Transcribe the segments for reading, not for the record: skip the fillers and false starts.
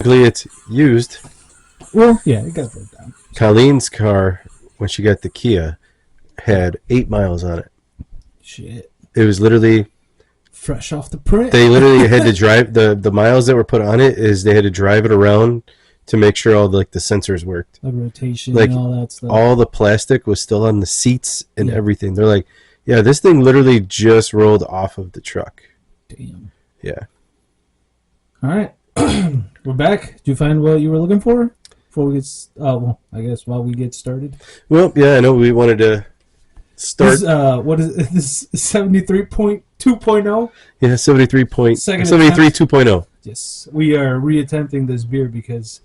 technically it's used. Well, yeah, it got broke down. Colleen's car, when she got the Kia, had 8 miles on it. Shit. It was literally fresh off the print. They literally had to drive the miles that were put on it is they had to drive it around to make sure all the sensors worked. Like rotation and all that stuff. All the plastic was still on the seats and everything. They're like, yeah, this thing literally just rolled off of the truck. Damn. Yeah. All right. We're back. Did you find what you were looking for? Before we get, I guess while we get started. Well, yeah, I know we wanted to start. What is this? 73.2.0. Yeah, 73.2.0. Yes, we are reattempting this beer because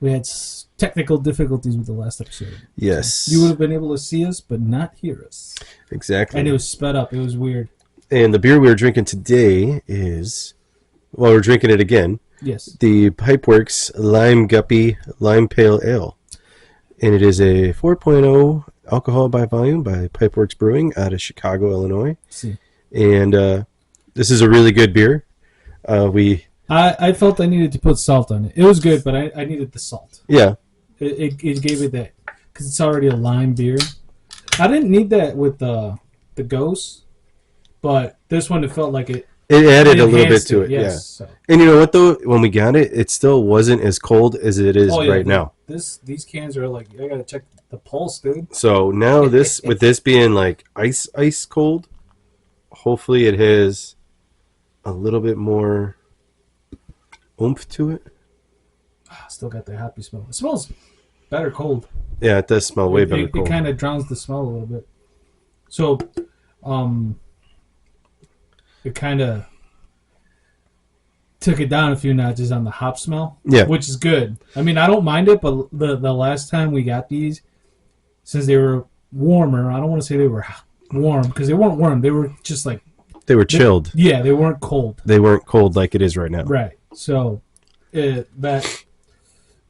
we had technical difficulties with the last episode. Yes, so you would have been able to see us, but not hear us. Exactly, and it was sped up. It was weird. And the beer we are drinking today is, well, we're drinking it again. Yes. The Pipeworks Lime Guppy Lime Pale Ale. And it is a 4.0 alcohol by volume by Pipeworks Brewing out of Chicago, Illinois. See. And this is a really good beer. I felt I needed to put salt on it. It was good, but I needed the salt. Yeah. It gave it that, because it's already a lime beer. I didn't need that with the Ghost, but this one, it felt like it added a little bit to it, yes, yeah. So. And you know what, though? When we got it, it still wasn't as cold as it is right now. These cans are like, I gotta check the pulse, dude. So now this, with this being like ice cold, hopefully it has a little bit more oomph to it. Still got the happy smell. It smells better cold. Yeah, it does smell way better cold. It kind of drowns the smell a little bit. So, it kind of took it down a few notches on the hop smell. Yeah. Which is good. I mean, I don't mind it, but the last time we got these, since they were warmer, I don't want to say they were warm, because they weren't warm. They were just like... They were chilled. They weren't cold. They weren't cold like it is right now. Right. So, that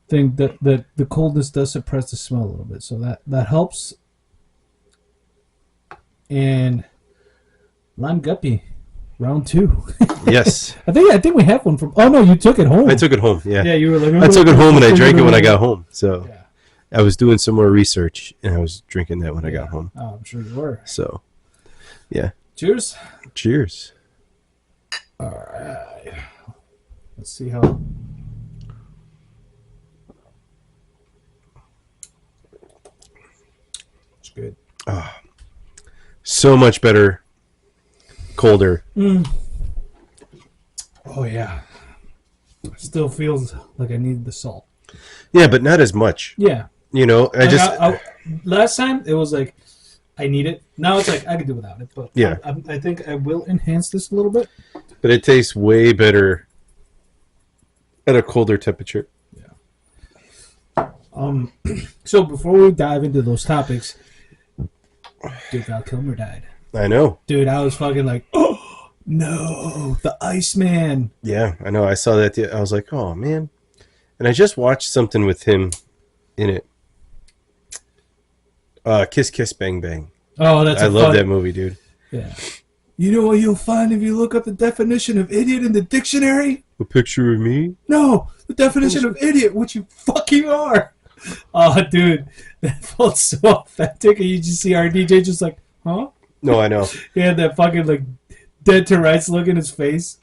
thing, that the coldness does suppress the smell a little bit. So that helps. And Lime Guppy, round 2. Yes. I think we have one from... Oh, no, you took it home. I took it home, yeah. Yeah, you were like... I took it home and I drank it when I got home. So yeah. I was doing some more research and I was drinking that when I got home. Oh, I'm sure you were. So, yeah. Cheers. Cheers. All right. Let's see how... It's good. Oh, so much better colder. Oh, yeah. Still feels like I need the salt. Yeah, but not as much. Yeah. You know, last time, it was like, I need it. Now it's like, I could do without it. But yeah. I think I will enhance this a little bit. But it tastes way better at a colder temperature. Yeah. So before we dive into those topics, dude, Val Kilmer died. I know. Dude, I was fucking like, oh, no, the Iceman. Yeah, I know. I saw that. I was like, oh, man. And I just watched something with him in it. Kiss Kiss Bang Bang. Oh, I love that movie, dude. Yeah. You know what you'll find if you look up the definition of idiot in the dictionary? A picture of me? No, the definition of idiot, which you fucking are. Oh, dude, that felt so authentic. And you just see our DJ just like, huh? No, I know. He had that fucking like dead to rights look in his face.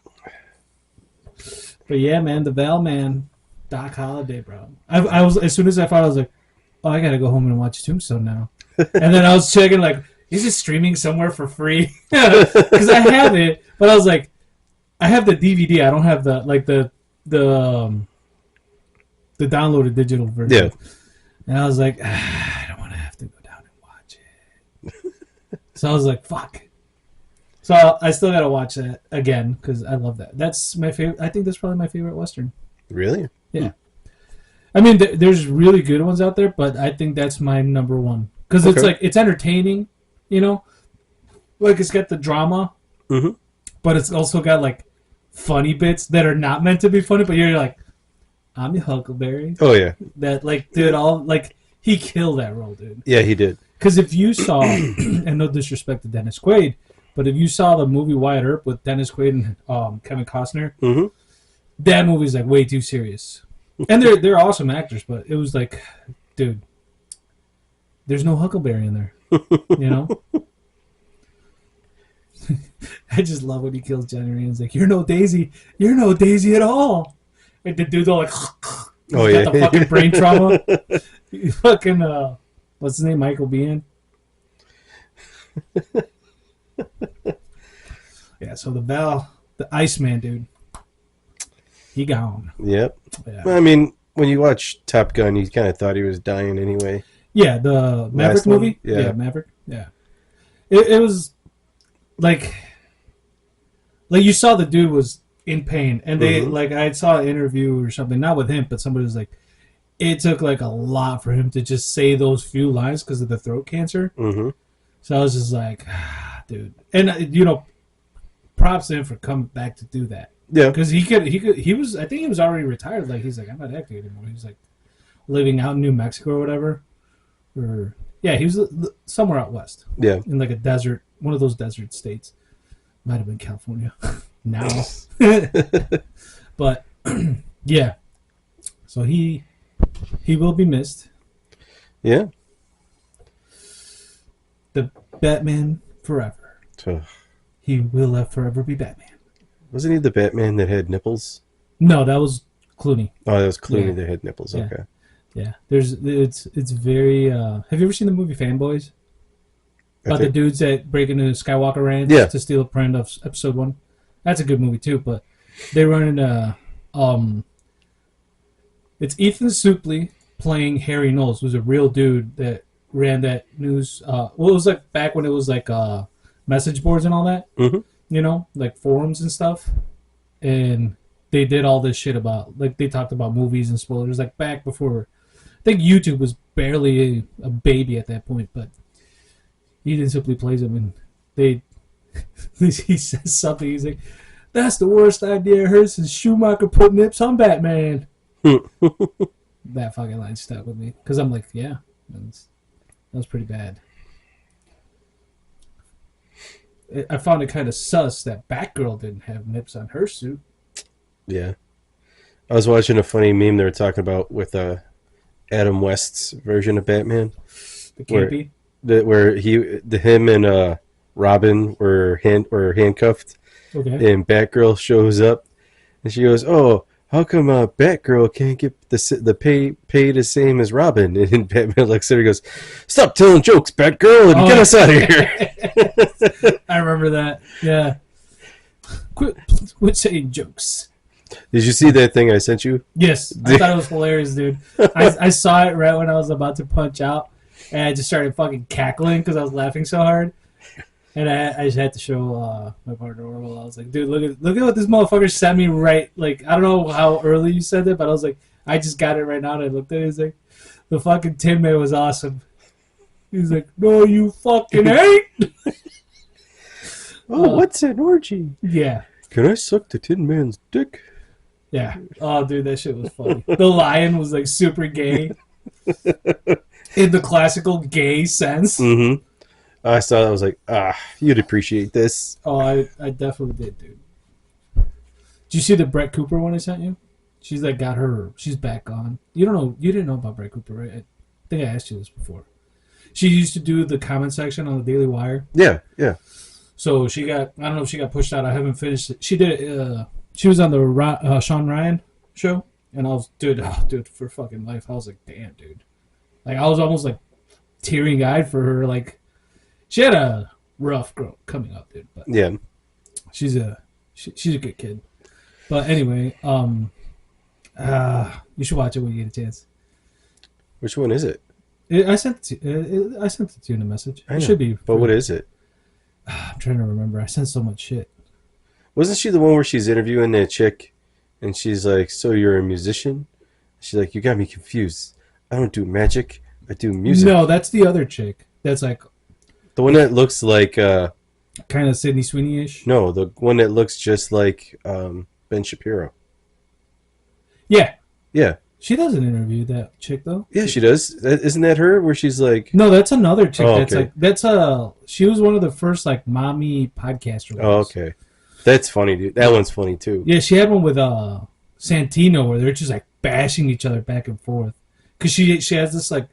But yeah, man, the Val man, Doc Holliday, bro. I was, as soon as I found, I was like, oh, I gotta go home and watch Tombstone now. And then I was checking like, is it streaming somewhere for free? Because I have it, but I was like, I have the DVD. I don't have the downloaded digital version. Yeah. And I was like, I don't want to have to go down and watch it. So I was like, fuck. So I still gotta watch that again because I love that. That's my favorite. I think that's probably my favorite Western. Really? Yeah. I mean, there's really good ones out there, but I think that's my number one because it's like it's entertaining, you know. Like it's got the drama, but it's also got like funny bits that are not meant to be funny. But you're like, I'm your Huckleberry. Oh yeah. That like, dude, he killed that role, dude. Yeah, he did. Because if you saw, and no disrespect to Dennis Quaid, but if you saw the movie Wyatt Earp with Dennis Quaid and Kevin Costner, that movie's like way too serious. And they're awesome actors, but it was like, dude, there's no Huckleberry in there. You know? I just love when he kills Johnny Rand's like, you're no Daisy. You're no Daisy at all. And the dude's all like, oh yeah, got the fucking brain trauma. He fucking, what's his name? Michael Biehn. Yeah, so the Iceman dude, he gone. Yep. Yeah. Well, I mean, when you watch Top Gun, you kind of thought he was dying anyway. Yeah, the Maverick movie. Yeah, Maverick. Yeah, it was like you saw the dude was in pain, and they like I saw an interview or something, not with him, but somebody was like, it took like a lot for him to just say those few lines because of the throat cancer. Mm-hmm. So I was just like, dude, and you know, props to him for coming back to do that. Yeah, because he was. I think he was already retired. Like he's like, I'm not acting anymore. He's like living out in New Mexico or whatever. Or yeah, he was somewhere out west. Yeah, in like a desert, one of those desert states. Might have been California now, but yeah. So he will be missed. Yeah. The Batman forever. He will forever be Batman. Wasn't he the Batman that had nipples? No, that was Clooney. Oh, that was Clooney that had nipples. Yeah. Okay. Yeah, it's very. Have you ever seen the movie Fanboys? About the dudes that break into Skywalker Ranch to steal a print of Episode 1. That's a good movie too. But they run into it's Ethan Suplee playing Harry Knowles, who's a real dude that ran that news. Well, it was like back when it was like message boards and all that. Mm-hmm. You know, like forums and stuff, and they did all this shit about like they talked about movies and spoilers like back before. I think YouTube was barely a baby at that point, but Ethan simply plays him, and he says something. He's like, "That's the worst idea I heard since Schumacher put nips on Batman." That fucking line stuck with me because I'm like, yeah, that was pretty bad. I found it kind of sus that Batgirl didn't have nips on her suit. Yeah, I was watching a funny meme they were talking about with Adam West's version of Batman. The campy? Where him and Robin were handcuffed. Okay. And Batgirl shows up, and she goes, "Oh, how come Batgirl can't get the pay the same as Robin?" And Batman looks at her and goes, "Stop telling jokes, Batgirl, and get us out of here." I remember that. Yeah. Quit saying jokes. Did you see that thing I sent you? Yes, I thought it was hilarious, dude. I saw it right when I was about to punch out, and I just started fucking cackling because I was laughing so hard. And I just had to show my partner Orville. I was like, dude, look at what this motherfucker sent me right. Like, I don't know how early you said that, but I was like, I just got it right now. And I looked at it. He's like, the fucking Tin Man was awesome. He's like, no, you fucking ain't. What's an orgy? Yeah. Can I suck the Tin Man's dick? Yeah. Oh, dude, that shit was funny. The lion was like super gay in the classical gay sense. Mm-hmm. I saw that. I was like, you'd appreciate this. Oh, I definitely did, dude. Did you see the Brett Cooper one I sent you? She's like she's back on. You didn't know about Brett Cooper, right? I think I asked you this before. She used to do the comment section on the Daily Wire. Yeah. So I don't know if she got pushed out. I haven't finished it. She did it. She was on the Sean Ryan show, and I was, dude, for fucking life. I was like, damn, dude. Like, I was almost like teary-eyed for her. Like, she had a rough girl coming up, dude. But yeah, she's a good kid. But anyway, you should watch it when you get a chance. Which one is it? I sent it to you in a message. I know, it should be. But what is it? I'm trying to remember. I sent so much shit. Wasn't she the one where she's interviewing that chick, and she's like, "So you're a musician?" She's like, "You got me confused. I don't do magic. I do music." No, that's the other chick. That's like the one that looks like kind of Sydney Sweeney-ish. No, the one that looks just like Ben Shapiro. Yeah. Yeah. She doesn't interview that chick though. Yeah, she does. Isn't that her? Where she's like, no, that's another chick. Oh, that's okay. like she was one of the first like mommy podcasters. Oh, okay, that's funny, dude. That one's funny too. Yeah, she had one with Santino where they're just like bashing each other back and forth because she has this like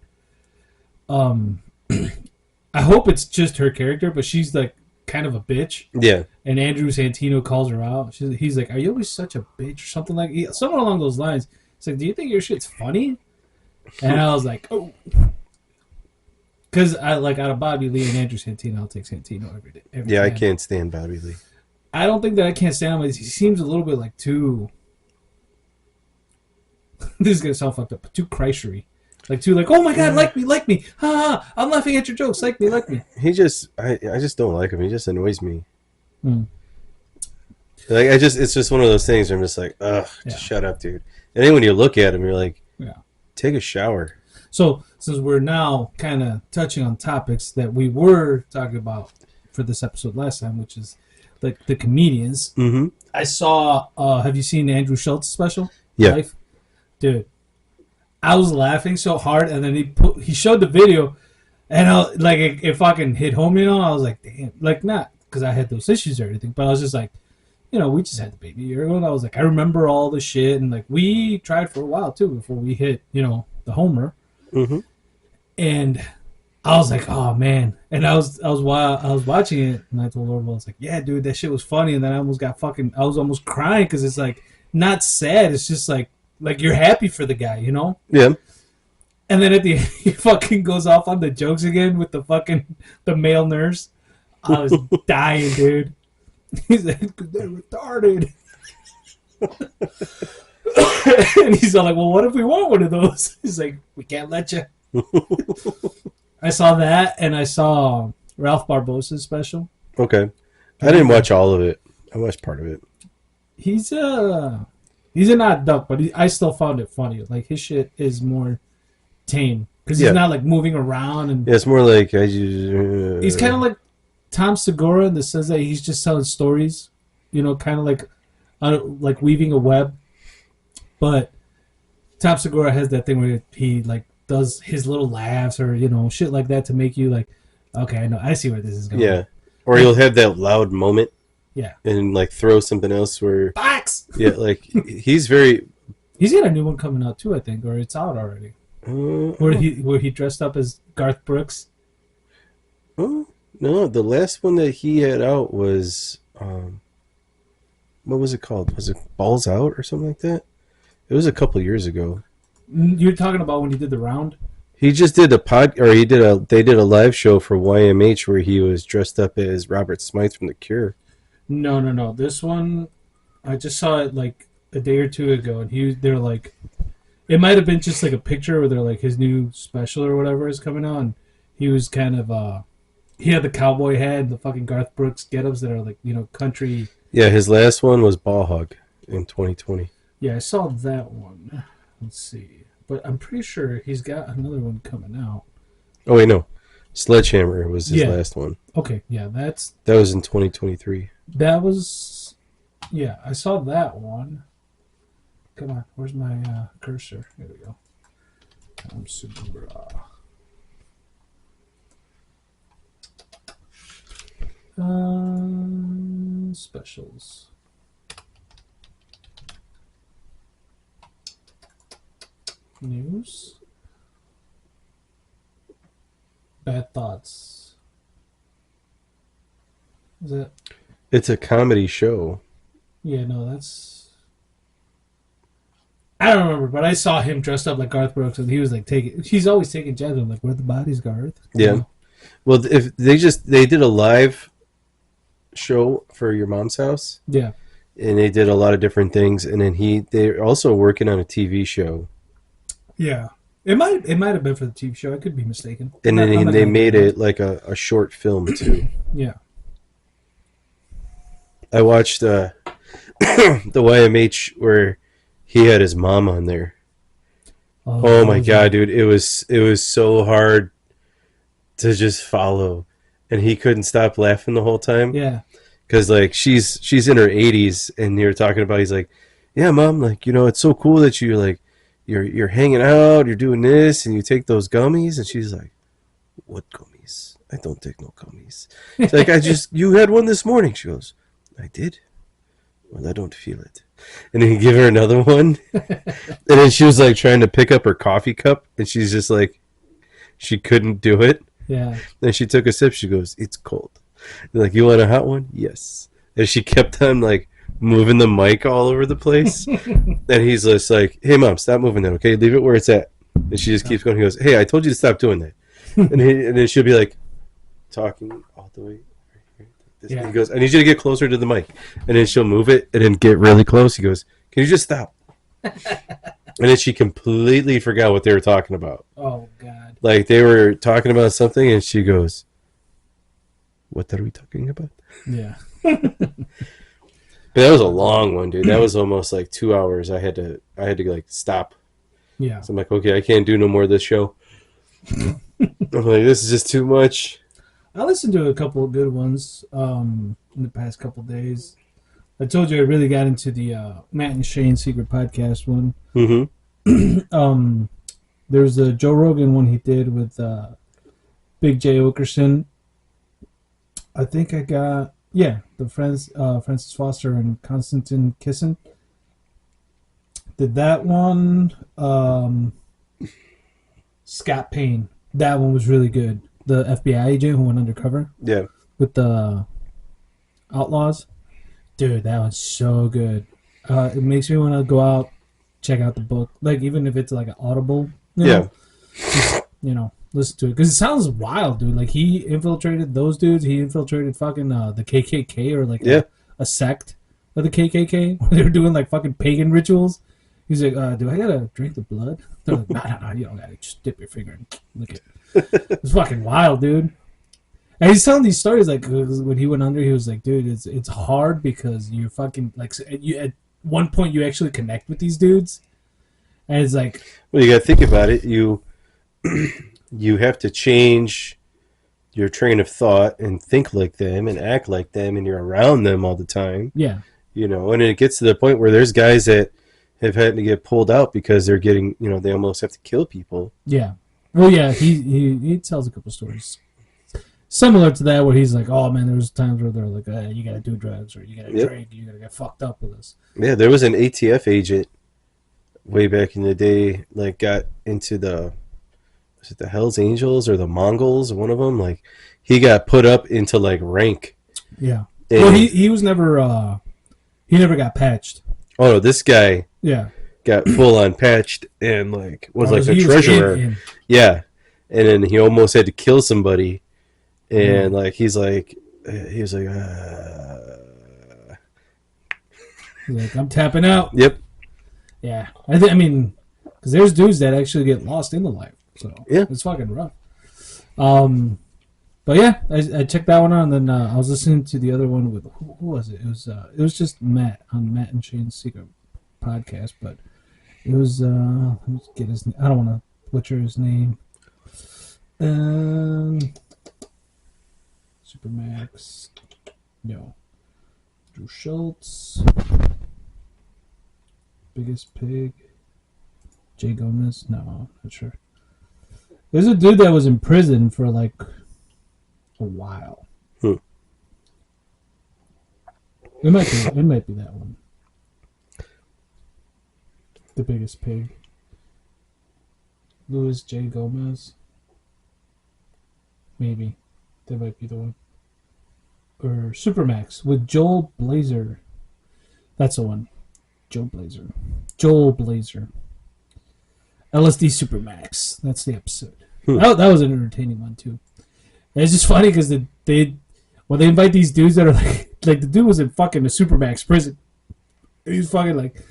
I hope it's just her character, but she's like kind of a bitch. Yeah. And Andrew Santino calls her out. He's like, "Are you always such a bitch?" or something like somewhere along those lines. He's like, "Do you think your shit's funny?" And I was like, "Oh." Because I like out of Bobby Lee and Andrew Santino, I'll take Santino every day. Yeah, time. I can't stand Bobby Lee. I don't think that I can't stand him. He seems a little bit like too. This is gonna sound fucked up, but too Kreischer-y. Like too like, oh my god, like me, ha ha! I'm laughing at your jokes, like me. I just don't like him. He just annoys me. Like it's just one of those things where I'm just like, ugh, just shut up, dude. And then when you look at him, you're like, take a shower. So since we're now kind of touching on topics that we were talking about for this episode last time, which is like the comedians. Mm-hmm. I saw. Have you seen Andrew Schultz's special? Yeah, Life? Dude. I was laughing so hard, and then he showed the video, and it fucking hit home, you know. I was like, damn, like not because I had those issues or anything, but I was just like, you know, we just had the baby a year ago, and I was like, I remember all the shit, and like we tried for a while too before we hit, you know, the homer, and I was like, oh man, and I was watching it, and I told Orville, I was like, yeah, dude, that shit was funny, and then I was almost crying because it's like not sad, it's just like you're happy for the guy, you know? Yeah. And then at the end, he fucking goes off on the jokes again with the male nurse. I was dying, dude. He's like, they're retarded. And he's all like, well, what if we want one of those? He's like, we can't let you. I saw that, and I saw Ralph Barbosa's special. Okay. I didn't watch all of it. I watched part of it. He's an odd duck, but I still found it funny. Like, his shit is more tame. Because he's not, like, moving around. And yeah, it's more like... he's kind of like Tom Segura in the sense that he's just telling stories. You know, kind of like weaving a web. But Tom Segura has that thing where he, like, does his little laughs or, you know, shit like that to make you, like, okay, I know, I see where this is going. Yeah. Or he'll have that loud moment. Yeah. And, like, throw something else where... Box! Yeah, like, he's very... He's got a new one coming out, too, I think, or it's out already. Where he dressed up as Garth Brooks. Oh, no, the last one that he had out was... what was it called? Was it Balls Out or something like that? It was a couple years ago. You're talking about when he did the round? He just did they did a live show for YMH where he was dressed up as Robert Smythe from The Cure. No. This one, I just saw it like a day or two ago, and they're like, it might have been just like a picture where they're like his new special or whatever is coming out, and he was kind of he had the cowboy hat and the fucking Garth Brooks get-ups that are like, you know, country. Yeah, his last one was Ball Hug in 2020. Yeah, I saw that one. Let's see, but I'm pretty sure he's got another one coming out. Oh wait, no, Sledgehammer was his last one. Okay, yeah, that was in 2023. That was, yeah, I saw that one. Come on, where's my cursor? Here we go. I'm super. Specials. News. Bad Thoughts. Is that? It's a comedy show. Yeah, no, that's... I don't remember, but I saw him dressed up like Garth Brooks, and he was like he's always taking jabs. I'm like, where the bodies, Garth? Yeah. You know? Well, if they did a live show for your mom's house. Yeah. And they did a lot of different things, and then they're also working on a TV show. Yeah. It might have been for the TV show. I could be mistaken. And then they made it like a short film too. Yeah. I watched the YMH where he had his mom on there. Oh my god, dude! It was so hard to just follow, and he couldn't stop laughing the whole time. Yeah. Because like she's in her 80s, and you're talking about, he's like, yeah, mom, like, you know, it's so cool that you like you're hanging out, you're doing this, and you take those gummies, and she's like, what gummies? I don't take no gummies. It's like, you had one this morning. She goes, I did. Well, I don't feel it. And then he give her another one. And then she was like trying to pick up her coffee cup, and she's just like, she couldn't do it. Yeah. Then she took a sip. She goes, "It's cold." They're like, "You want a hot one?" Yes. And she kept on like moving the mic all over the place. And he's just like, "Hey, Mom, stop moving that, okay? Leave it where it's at." And she just keeps going. He goes, "Hey, I told you to stop doing that." And then she'll be like, talking all the way. Yeah. He goes, "I need you to get closer to the mic." And then she'll move it and then get really close. He goes, "Can you just stop?" And then she completely forgot what they were talking about. Oh, God. Like, they were talking about something, and she goes, "What are we talking about?" Yeah. But that was a long one, dude. That was almost like 2 hours. I had to like stop. Yeah. So I'm like, okay, I can't do no more of this show. I'm like, this is just too much. I listened to a couple of good ones in the past couple of days. I told you I really got into the Matt and Shane Secret Podcast one. Mm-hmm. There's a Joe Rogan one he did with Big J. Okerson. I think I got, the Francis Foster and Konstantin Kisin. Did that one. Scott Payne. That one was really good. The FBI agent who went undercover. Yeah. With the Outlaws. Dude, that one's so good. It makes me want to go out, check out the book. Like, even if it's like an Audible, just, listen to it. Because it sounds wild, dude. Like, he infiltrated those dudes. He infiltrated fucking the KKK or like a sect of the KKK. Where they were doing like fucking pagan rituals. He's like, do I gotta drink the blood? They're like, no, you don't gotta. Just dip your finger and lick it. It's fucking wild, dude. And he's telling these stories like when he went under, he was like, dude, it's hard because you're fucking like at one point you actually connect with these dudes, and it's like, well, you gotta think about it. You have to change your train of thought and think like them and act like them, and you're around them all the time. Yeah, and it gets to the point where there's guys that have had to get pulled out because they're getting, they almost have to kill people. Yeah. Well, yeah, he tells a couple stories similar to that where he's like, oh man, there was times where they're like, you gotta do drugs or you gotta drink, you gotta get fucked up with this. Yeah, there was an ATF agent way back in the day, like got into was it the Hells Angels or the Mongols, one of them, like he got put up into like rank. Yeah. Well, he was never he never got patched. Oh no, this guy got full on patched and like was like the treasurer. Yeah. And then he almost had to kill somebody. And like he was like he's like, I'm tapping out. Yep. Yeah. I mean, because there's dudes that actually get lost in the life. So it's fucking rough. But yeah, I checked that one out, and then I was listening to the other one with who was it? It was just Matt on Matt and Shane's Secret Podcast, but it was let me get his name. I don't want to butcher his name. Supermax, Drew Schultz, Biggest Pig, Jay Gomez. No, not sure. There's a dude that was in prison for like a while. It might be that one. The Biggest Pig. Louis J. Gomez. Maybe. That might be the one. Or Supermax with Joel Blazer. That's the one. Joel Blazer. LSD Supermax. That's the episode. That was an entertaining one too. And it's just funny because they invite these dudes that are like the dude was in fucking a Supermax prison. And he's fucking like,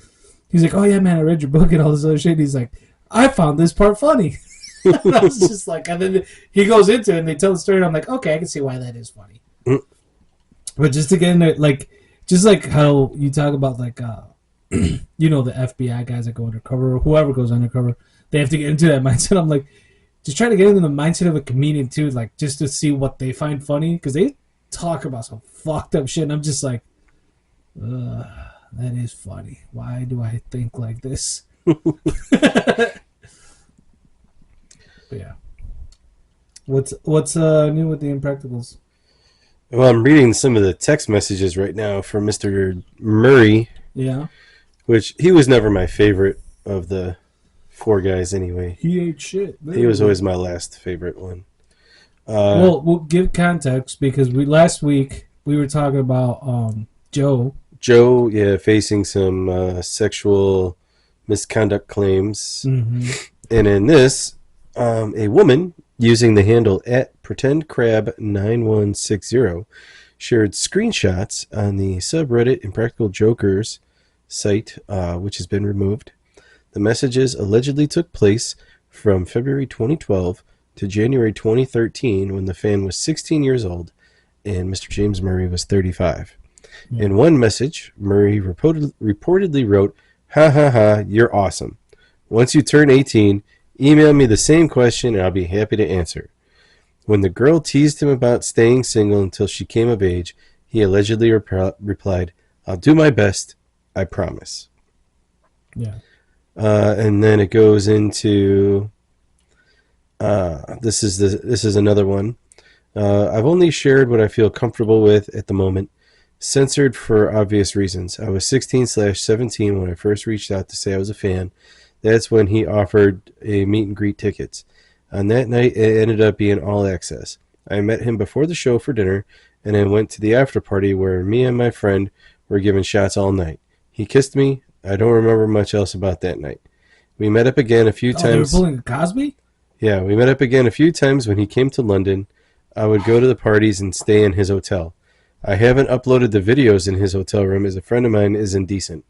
he's like, oh yeah man, I read your book and all this other shit. And he's like, I found this part funny. And I was just like, and then he goes into it and they tell the story and I'm like, okay, I can see why that is funny. But just to get into like, just like how you talk about like, the FBI guys that go undercover or whoever goes undercover, they have to get into that mindset. I'm like, just try to get into the mindset of a comedian too, like just to see what they find funny because they talk about some fucked up shit. And I'm just like, that is funny. Why do I think like this? But yeah. What's new with the Impracticals? Well, I'm reading some of the text messages right now from Mr. Murray. Yeah. Which he was never my favorite of the four guys anyway. He ate shit. Literally. He was always my last favorite one. Well, we'll give context because last week we were talking about Joe. Joe, yeah, facing some sexual misconduct claims. Mm-hmm. And in this, a woman using the handle at pretendcrab9160 shared screenshots on the subreddit Impractical Jokers site, which has been removed. The messages allegedly took place from February 2012 to January 2013 when the fan was 16 years old and Mr. James Murray was 35. Yeah. In one message, Murray reportedly wrote, "Ha ha ha, you're awesome. Once you turn 18, email me the same question and I'll be happy to answer." When the girl teased him about staying single until she came of age, he allegedly replied, "I'll do my best. I promise." Yeah. And then it goes into this is another one. I've only shared what I feel comfortable with at the moment. Censored for obvious reasons. I was 16/17 when I first reached out to say I was a fan. That's when he offered a meet and greet tickets. On that night, it ended up being all access. I met him before the show for dinner, and then went to the after party where me and my friend were given shots all night. He kissed me. I don't remember much else about that night. We met up again a few times. They were pulling a Cosby? Yeah, we met up again a few times when he came to London. I would go to the parties and stay in his hotel. I haven't uploaded the videos in his hotel room as a friend of mine is indecent.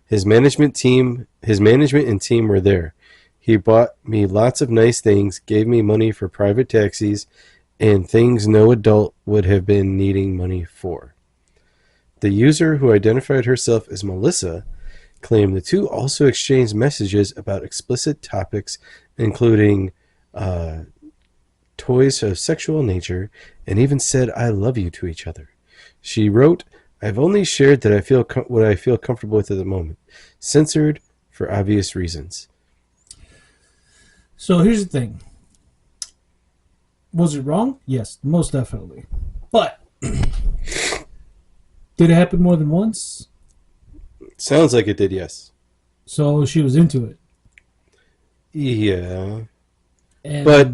His management and team were there. He bought me lots of nice things, gave me money for private taxis, and things no adult would have been needing money for. The user, who identified herself as Melissa, claimed the two also exchanged messages about explicit topics, including toys of sexual nature, and even said "I love you" to each other. She wrote, "I've only shared that I feel what I feel comfortable with at the moment. Censored for obvious reasons." So here's the thing. Was it wrong? Yes, most definitely. But did it happen more than once? Sounds like it did, yes. So she was into it. Yeah. And but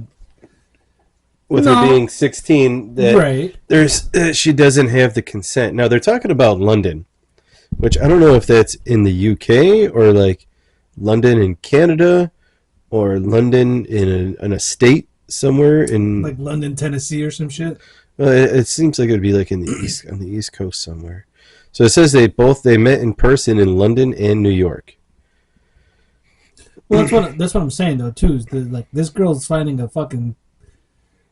with her being 16, that right. there's she doesn't have the consent. Now they're talking about London, which I don't know if that's in the UK or like London in Canada or London in a state somewhere in like London, Tennessee, or some shit. It seems like it would be like in the east on the East Coast somewhere. So it says they met in person in London and New York. Well, that's what I'm saying though too. Is that, like, this girl's finding a fucking,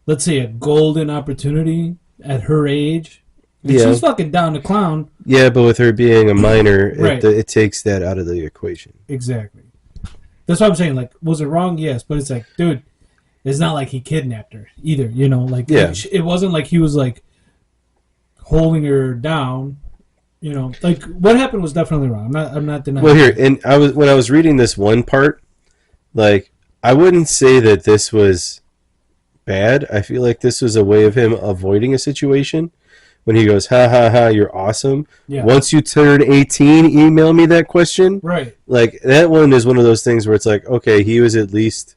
let's say, a golden opportunity at her age. And she's fucking down to clown. Yeah, but with her being a minor, right. it takes that out of the equation. Exactly. That's what I'm saying. Like, was it wrong? Yes, but it's like, dude, it's not like he kidnapped her either. You know, like it wasn't like he was like holding her down. You know, like what happened was definitely wrong. I'm not denying. Well, here, and when I was reading this one part, like I wouldn't say that this was bad. I feel like this was a way of him avoiding a situation. When he goes, "Ha ha ha, you're awesome." Yeah. Once you turn 18, email me that question. Right. Like that one is one of those things where it's like, okay, he was at least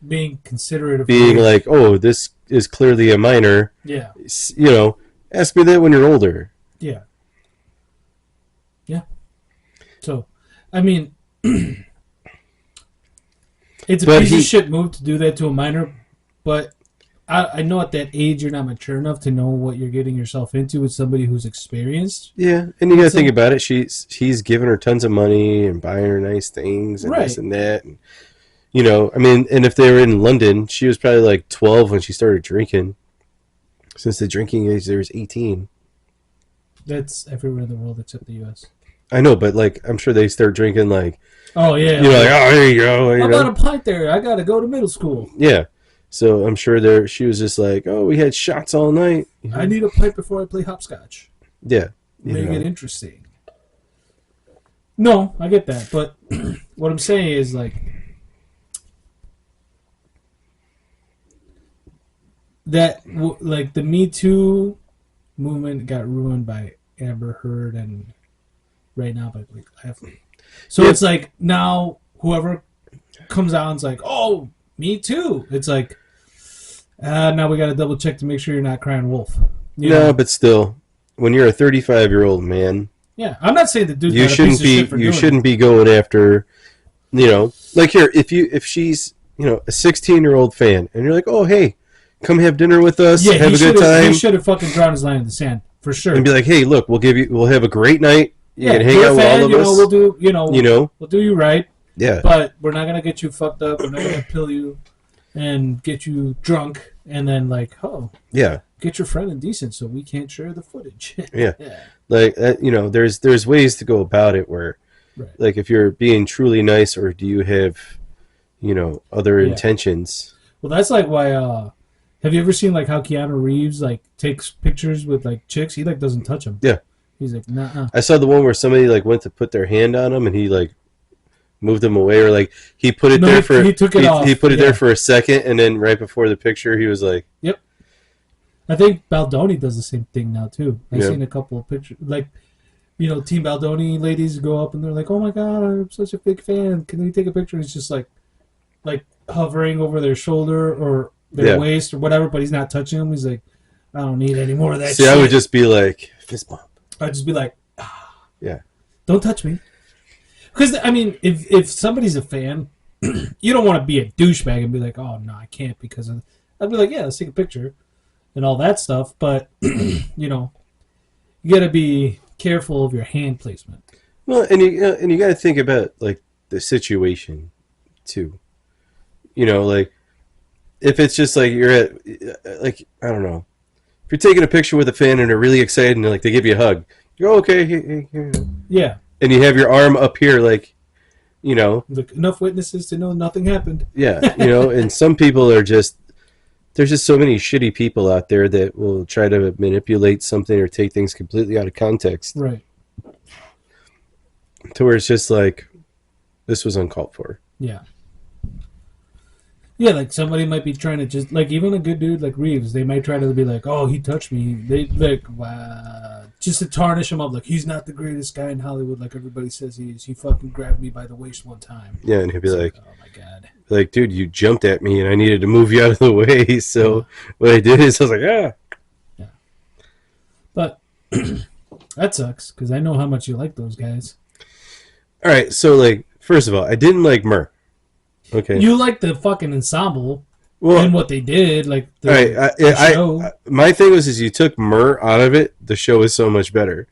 being considerate of being like, "Oh, this is clearly a minor." Yeah. You know, ask me that when you're older. Yeah. Yeah. So, I mean, it's a piece of shit move to do that to a minor, but I know at that age you're not mature enough to know what you're getting yourself into with somebody who's experienced. Yeah, and you got to think about it. He's giving her tons of money and buying her nice things and this and that. And, you know, I mean, and if they were in London, she was probably like 12 when she started drinking. Since the drinking age there was 18. That's everywhere in the world except the U.S. I know, but like I'm sure they start drinking like. Oh yeah. You know, like here you go. How about a pint there? I got to go to middle school. Yeah. So I'm sure she was just like, "Oh, we had shots all night." You know? I need a pint before I play hopscotch. Yeah. Make it interesting. No, I get that. But what I'm saying is, like, that, like, the Me Too movement got ruined by Amber Heard and right now by Blake Lively. So it's like now whoever comes out and's like, oh, me too. It's like, now we got to double check to make sure you're not crying wolf. You know? but still, when you're a 35-year-old man, yeah, I'm not saying the dude. You shouldn't be going after, like here if she's a 16-year-old fan and you're like, oh hey, come have dinner with us, have a good time. He should have fucking drawn his line in the sand for sure, and be like, hey, look, we'll have a great night. You can hang out with all of us. We'll do we'll do you right. Yeah, but we're not gonna get you fucked up. We're not gonna pill you and get you drunk and then like, oh yeah, get your friend indecent so we can't share the footage. Yeah. Like there's ways to go about it where, right. Like if you're being truly nice, or do you have, other intentions? Well, that's like why. Have you ever seen like how Keanu Reeves like takes pictures with like chicks? He like doesn't touch them. Yeah. He's like, nah. I saw the one where somebody like went to put their hand on him and he like moved them away, or like he put it there for he took it off. He put it there for a second, and then right before the picture, he was like, "Yep." I think Baldoni does the same thing now too. I've seen a couple of pictures, like Team Baldoni ladies go up and they're like, "Oh my god, I'm such a big fan. Can we take a picture?" And it's just like hovering over their shoulder or their waist or whatever, but he's not touching them. He's like, "I don't need any more of that." See, shit. I would just be like, fist bump. I'd just be like, yeah, don't touch me. Because, I mean, if somebody's a fan, you don't want to be a douchebag and be like, oh, no, I can't because of... I'd be like, yeah, let's take a picture and all that stuff. But, you got to be careful of your hand placement. Well, and you got to think about, like, the situation, too. Like, if it's just, like, you're at... Like, I don't know. If you're taking a picture with a fan and they're really excited and, like, they give you a hug, you go, okay, here. Yeah. And you have your arm up here, like, enough witnesses to know nothing happened. Yeah, and some people are just... There's just so many shitty people out there that will try to manipulate something or take things completely out of context. Right. To where it's just like, this was uncalled for. Yeah. Yeah, like somebody might be trying to just... Like, even a good dude like Reeves, they might try to be like, oh, he touched me. They, like, wow... Just to tarnish him up, like, he's not the greatest guy in Hollywood like everybody says he is. He fucking grabbed me by the waist one time. Yeah, and he'll be like, oh my god. Like, dude, you jumped at me and I needed to move you out of the way. So what I did is I was like, ah. Yeah. But that sucks, because I know how much you like those guys. All right, so, like, first of all, I didn't like Murr. Okay. You like the fucking ensemble. And what they did, like the show. My thing was, you took Murr out of it, the show is so much better.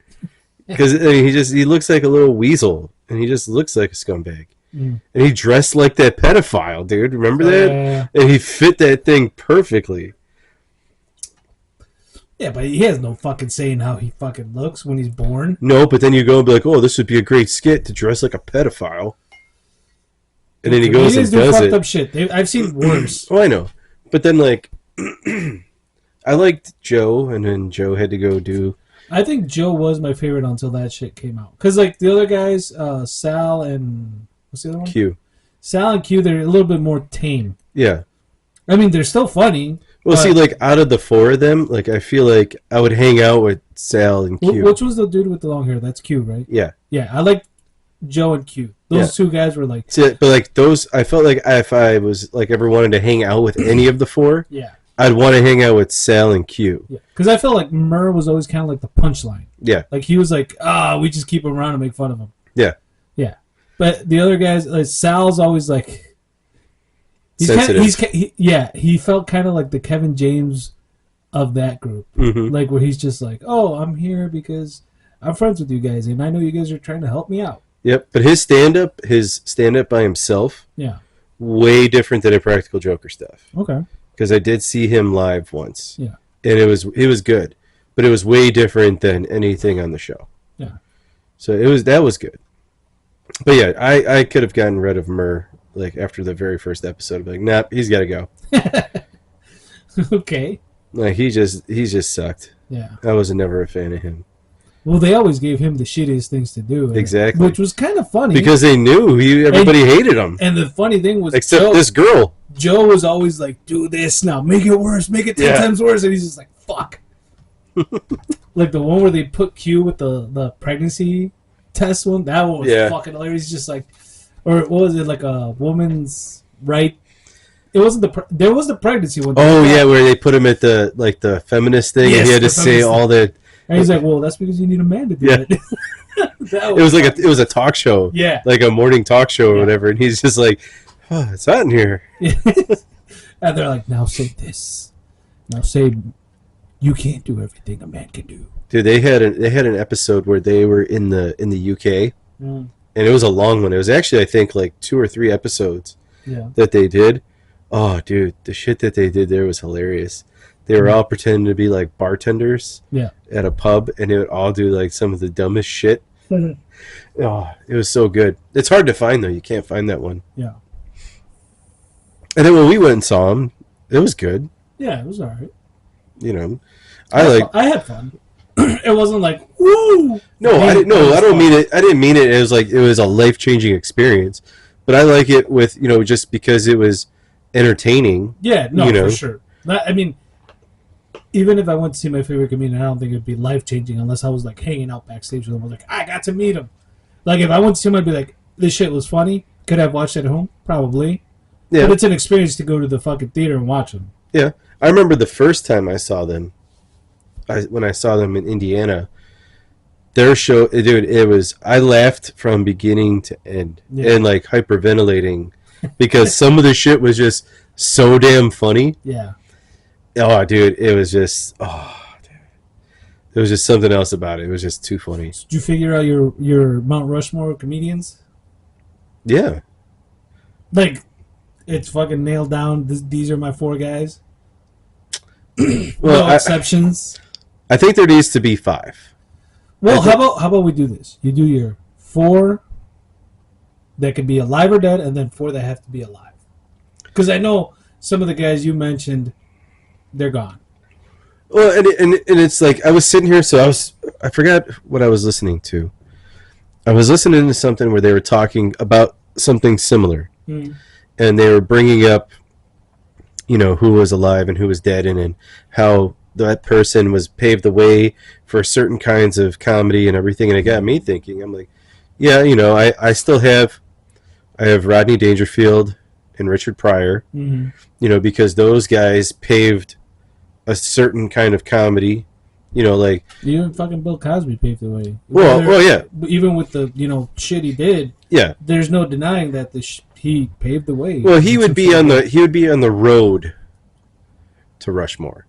Because he looks like a little weasel, and he just looks like a scumbag. And he dressed like that pedophile, dude. Remember that? And he fit that thing perfectly. Yeah, but he has no fucking say in how he fucking looks when he's born. No, but then you go and be like, oh, this would be a great skit to dress like a pedophile. And then he goes and does fucked it. Up shit. I've seen worse. Oh, I know. But then, like, I liked Joe, and then Joe had to go do... I think Joe was my favorite until that shit came out. Because, like, the other guys, Sal and... What's the other one? Q. Sal and Q, they're a little bit more tame. Yeah. I mean, they're still funny. Well, see, like, out of the four of them, like, I feel like I would hang out with Sal and Q. Which was the dude with the long hair? That's Q, right? Yeah. Yeah, I like Joe and Q. Those two guys were like... See, but, like, those... I felt like if I was, like, ever wanted to hang out with any of the four, yeah, I'd want to hang out with Sal and Q. Yeah, because I felt like Murr was always kind of like the punchline. Yeah. Like, he was like, we just keep him around and make fun of him. Yeah. Yeah. But the other guys, like, Sal's always like... Sensitive. He felt kind of like the Kevin James of that group. Mm-hmm. Like, where he's just like, oh, I'm here because I'm friends with you guys, and I know you guys are trying to help me out. Yep, but his stand-up by himself, way different than Impractical Joker stuff. Okay. Because I did see him live once. Yeah. And it was good, but it was way different than anything on the show. Yeah. So that was good. But yeah, I could have gotten rid of Murr like after the very first episode. Like, nah, he's got to go. Okay. Like he just sucked. Yeah. I was never a fan of him. Well, they always gave him the shittiest things to do. Exactly. Which was kind of funny. Because they knew everybody hated him. And the funny thing was... Except this girl. Joe was always like, do this now. Make it worse. Make it 10 times worse. And he's just like, fuck. Like the one where they put Q with the pregnancy test one. That one was fucking hilarious. Just like, or what was it, like a woman's right? It wasn't there was the pregnancy one. Oh yeah, where they put him at the feminist thing, and he had to say all the. And he's like, "Well, that's because you need a man to do it." It was a talk show, like a morning talk show or whatever, and he's just like, "Oh, it's hot in here." And they're like, "Now say this. Now say, you can't do everything a man can do." Dude, they had an episode where they were in the UK, and it was a long one. It was actually, I think, like 2 or 3 episodes that they did. Oh, dude, the shit that they did there was hilarious. They were all pretending to be like bartenders at a pub, and they would all do like some of the dumbest shit. Oh, it was so good. It's hard to find, though. You can't find that one. Yeah. And then when we went and saw him, it was good. Yeah, it was all right. You know, I had fun. It wasn't like, woo! No, I don't mean it. I didn't mean it as like it was a life-changing experience. But I like it with, just because it was entertaining. Yeah, no, for sure. I mean, even if I went to see my favorite comedian, I don't think it would be life-changing unless I was, like, hanging out backstage with him. I was like, I got to meet him. Like, if I went to see him, I'd be like, this shit was funny. Could I have watched it at home? Probably. Yeah. But it's an experience to go to the fucking theater and watch them. Yeah. I remember the first time I saw them, when I saw them in Indiana, their show, dude, it was, I laughed from beginning to end and, like, hyperventilating because some of the shit was just so damn funny. Yeah. Oh, dude, it was just, there was just something else about it. It was just too funny. Did you figure out your Mount Rushmore of comedians? Yeah. Like, it's fucking nailed down. These are my 4 guys. Well, no exceptions. I think there needs to be 5. Well, how about we do this? You do your 4 that could be alive or dead, and then 4 that have to be alive. Because I know some of the guys you mentioned, they're gone. Well, and it's like I was sitting here, so I forgot what I was listening to. I was listening to something where they were talking about something similar, and they were bringing up, who was alive and who was dead, and how that person was paved the way for certain kinds of comedy and everything. And it got me thinking. I'm like, yeah, I still have, Rodney Dangerfield and Richard Pryor, because those guys paved a certain kind of comedy, like even fucking Bill Cosby paved the way. Well, yeah. Even with the shit he did, there's no denying that he paved the way. Well, he would be on the road to Rushmore.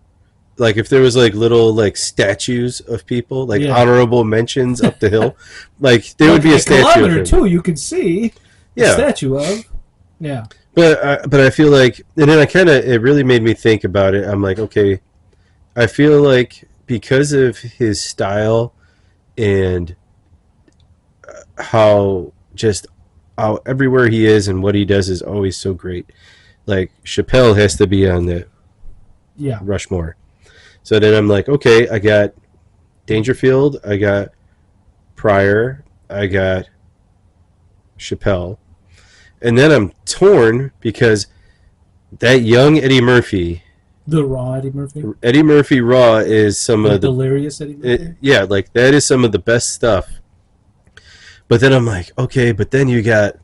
Like if there was like little like statues of people, like honorable mentions up the hill, like there would be a statue of him. Too, you could see a statue of. Yeah. But I feel like, and then it really made me think about it. I'm like, okay, I feel like because of his style and how everywhere he is and what he does is always so great. Like Chappelle has to be on the Rushmore. So then I'm like, okay, I got Dangerfield, I got Pryor, I got Chappelle. And then I'm torn because that young Eddie Murphy, the raw Eddie Murphy raw is some of the delirious Eddie Murphy. Like that is some of the best stuff. But then I'm like, okay, but then you got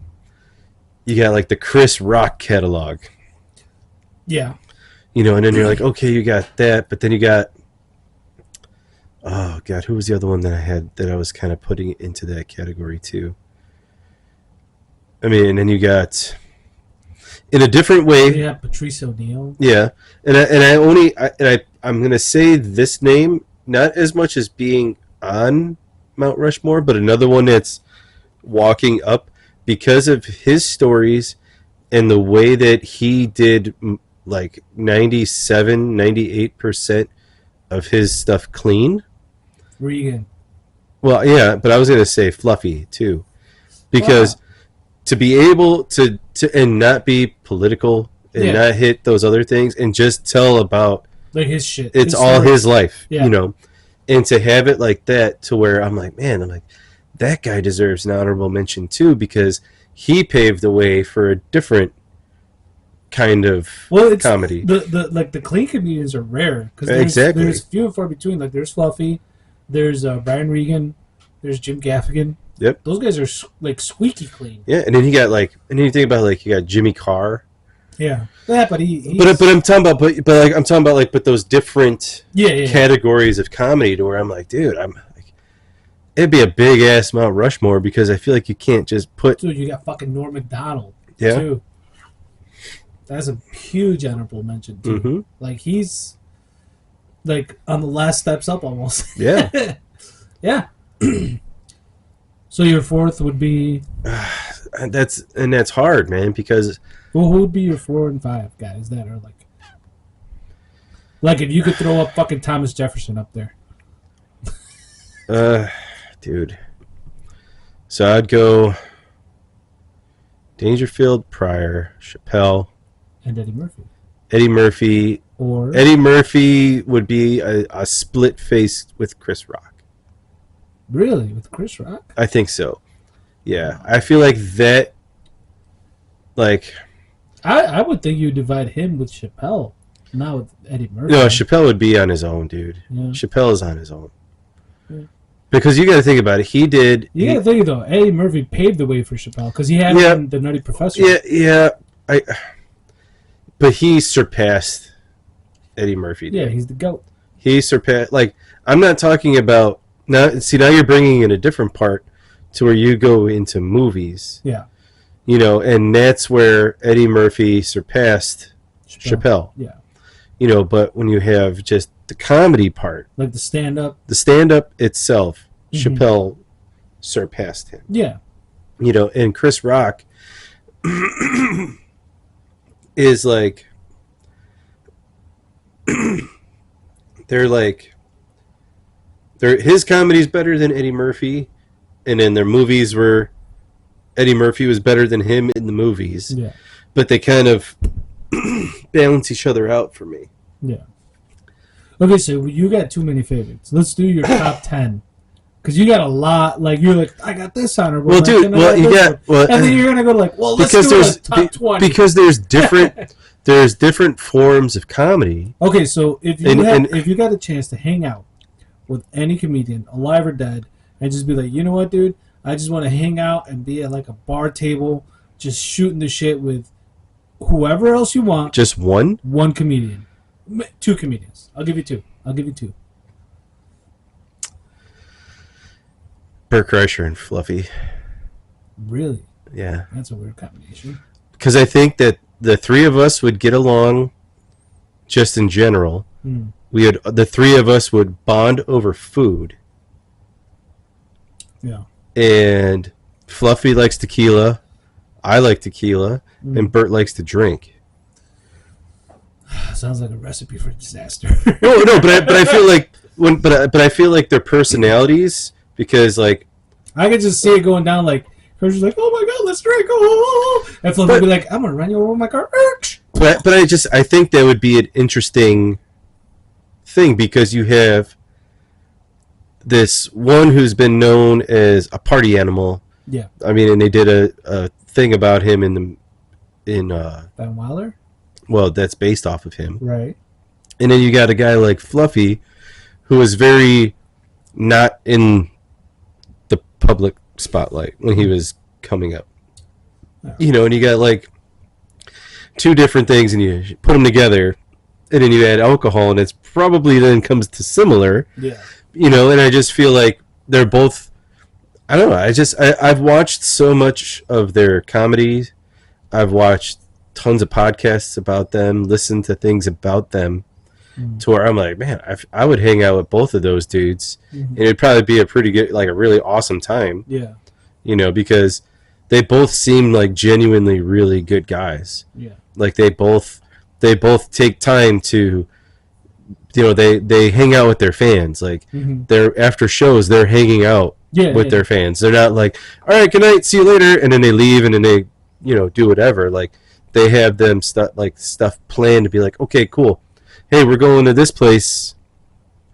like the Chris Rock catalog. Yeah. And then you're like, okay, you got that, but then you got, oh God, who was the other one that I had that I was kind of putting into that category too? I mean, and then you got, in a different way. Yeah, Patrice O'Neal. Yeah, and I'm gonna say this name not as much as being on Mount Rushmore, but another one that's walking up because of his stories and the way that he did like 98% of his stuff clean. Regan. Well, yeah, but I was gonna say Fluffy too, because to be able to and not be political and not hit those other things and just tell about like his shit. It's all his life, and to have it like that to where I'm like, that guy deserves an honorable mention too because he paved the way for a different kind of comedy. The clean comedians are rare because there's few and far between. Like there's Fluffy, there's Brian Regan, there's Jim Gaffigan. Yep, those guys are like squeaky clean. Yeah, and then you got and then you think about you got Jimmy Carr. Yeah, but but I'm talking about I'm talking about but those different categories of comedy to where I'm like, dude, it'd be a big ass Mount Rushmore because I feel like you can't just put. Dude, you got fucking Norm Macdonald. Yeah. Too. That's a huge honorable mention too. Mm-hmm. He's on the last steps up almost. Yeah. Yeah. So your fourth would be. That's hard, man, because. Well, who would be your 4 and 5 guys that are like if you could throw up fucking Thomas Jefferson up there? Dude. So I'd go Dangerfield, Pryor, Chappelle, and Eddie Murphy. Eddie Murphy. Or Eddie Murphy would be a split face with Chris Rock. Really? With Chris Rock? I think so. Yeah. I feel like that I would think you divide him with Chappelle, not with Eddie Murphy. No, Chappelle would be on his own, dude. Yeah. Chappelle is on his own. Yeah. Because you got to think about it. You got to think, though, Eddie Murphy paved the way for Chappelle because he had the Nutty Professor. Yeah. But he surpassed Eddie Murphy. Dude. Yeah, he's the GOAT. He surpassed. I'm not talking about now. See, now you're bringing in a different part to where you go into movies. Yeah. And that's where Eddie Murphy surpassed Chappelle. Yeah. But when you have just the comedy part, like the stand-up itself, Chappelle surpassed him. Yeah. And Chris Rock is his comedy's better than Eddie Murphy, and then their movies were Eddie Murphy was better than him in the movies. Yeah. But they kind of balance each other out for me. Yeah. Okay, so you got too many favorites. Let's do your top 10. Because you got a lot. You're I got this honorable. Well, dude, and then you're going to go let's do a top 20. Because there's different forms of comedy. Okay, so if you got a chance to hang out with any comedian, alive or dead, and just be like, you know what, dude? I just want to hang out and be at a bar table, just shooting the shit with whoever else you want. Just one? One comedian. 2 comedians. I'll give you 2. Bert Kreischer and Fluffy. Really? Yeah. That's a weird combination. Because I think that the 3 of us would get along just in general. The 3 of us would bond over food. Yeah. And Fluffy likes tequila. I like tequila. And Bert likes to drink. Sounds like a recipe for disaster. no, but I feel I feel like their personalities, because I could just see it going down Kirsch's oh my god, let's drink. Oh. And Fluffy would be I'm gonna run you over with my car. But I think that would be an interesting thing, because you have this one who's been known as a party animal. Yeah. I mean, and they did a thing about him in Van Wilder? Well, that's based off of him. Right. And then you got a guy like Fluffy, who is very not in the public spotlight when he was coming up. Yeah. And you got 2 different things, and you put them together, and then you add alcohol, and it's probably then comes to similar. Yeah. And I just feel like they're both. I don't know. I've watched so much of their comedy. I've watched tons of podcasts about them, listened to things about them, to where I'm like, man, I would hang out with both of those dudes, and it'd probably be a pretty good, a really awesome time. Yeah. Because they both seem like genuinely really good guys. Yeah. They both take time to. They hang out with their fans. They're after shows, they're hanging out with their fans. They're not all right, good night, see you later, and then they leave, and then they, do whatever. They have them stuff planned to be okay, cool. Hey, we're going to this place.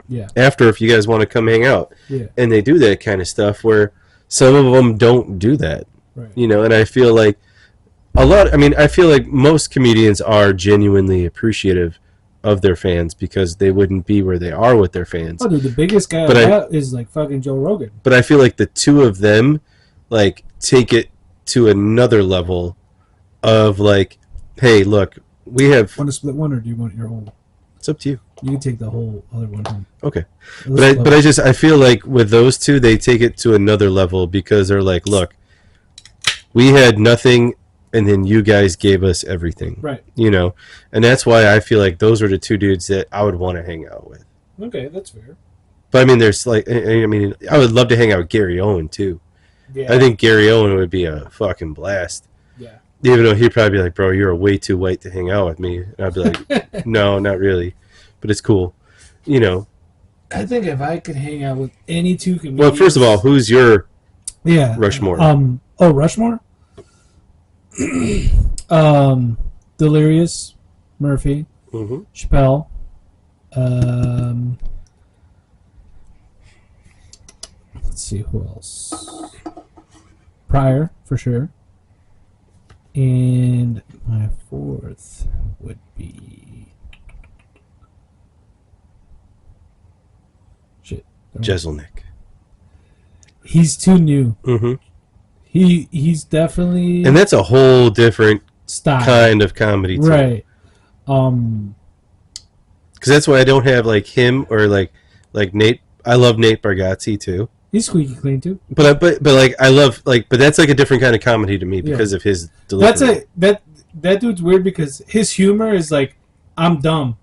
Yeah. After, if you guys want to come hang out. Yeah. And they do that kind of stuff where some of them don't do that. Right. And I feel a lot. I mean, I feel like most comedians are genuinely appreciative of their fans because they wouldn't be where they are with their fans. Oh, dude, the biggest guy is like fucking Joe Rogan. But I feel like the two of them, like, take it to another level of like, hey, look, we have. Want to split one, or do you want your whole? It's up to you. You can take the whole other one home. Okay, but I feel like with those two, they take it to another level because they're like, look, we had nothing, and then you guys gave us everything, right? You know, and that's why I feel like those are the two dudes that I would want to hang out with. Okay, that's fair. But I mean, there's like, I mean, I would love to hang out with Gary Owen too. Yeah. I think Gary Owen would be a fucking blast. Yeah. Even though he'd probably be like, bro, you're way too white to hang out with me. And I'd be like, no, not really. But it's cool. You know. I think if I could hang out with any two comedians... Well, first of all, who's your Rushmore? Rushmore? Delirious, Murphy, Chappelle, let's see, who else? Pryor, for sure. And my fourth would be... Shit. Jeselnik. He's too new. Mm-hmm. He's definitely... And that's a whole different style. Kind of comedy, too. Right. Because that's why I don't have, like, him or, like Nate. I love Nate Bargatze, too. He's squeaky clean, too. But like, I love, like, but that's, like, a different kind of comedy to me because of his delivery. That dude's weird because his humor is like, I'm dumb,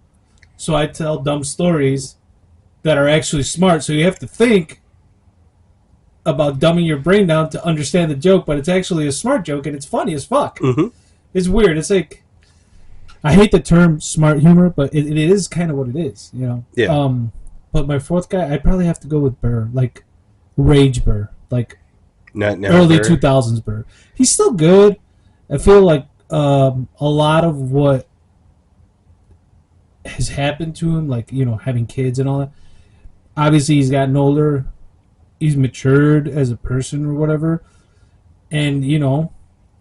so I tell dumb stories that are actually smart, so you have to think about dumbing your brain down to understand the joke, but it's actually a smart joke and it's funny as fuck. Mm-hmm. It's weird. It's like, I hate the term smart humor, but it is kind of what it is, you know? Yeah. But my fourth guy, I'd probably have to go with Burr, like Rage Burr, like Not now, early Burr. 2000s Burr. He's still good. I feel like a lot of what has happened to him, like, you know, having kids and all that, obviously he's gotten older, he's matured as a person or whatever, and, you know,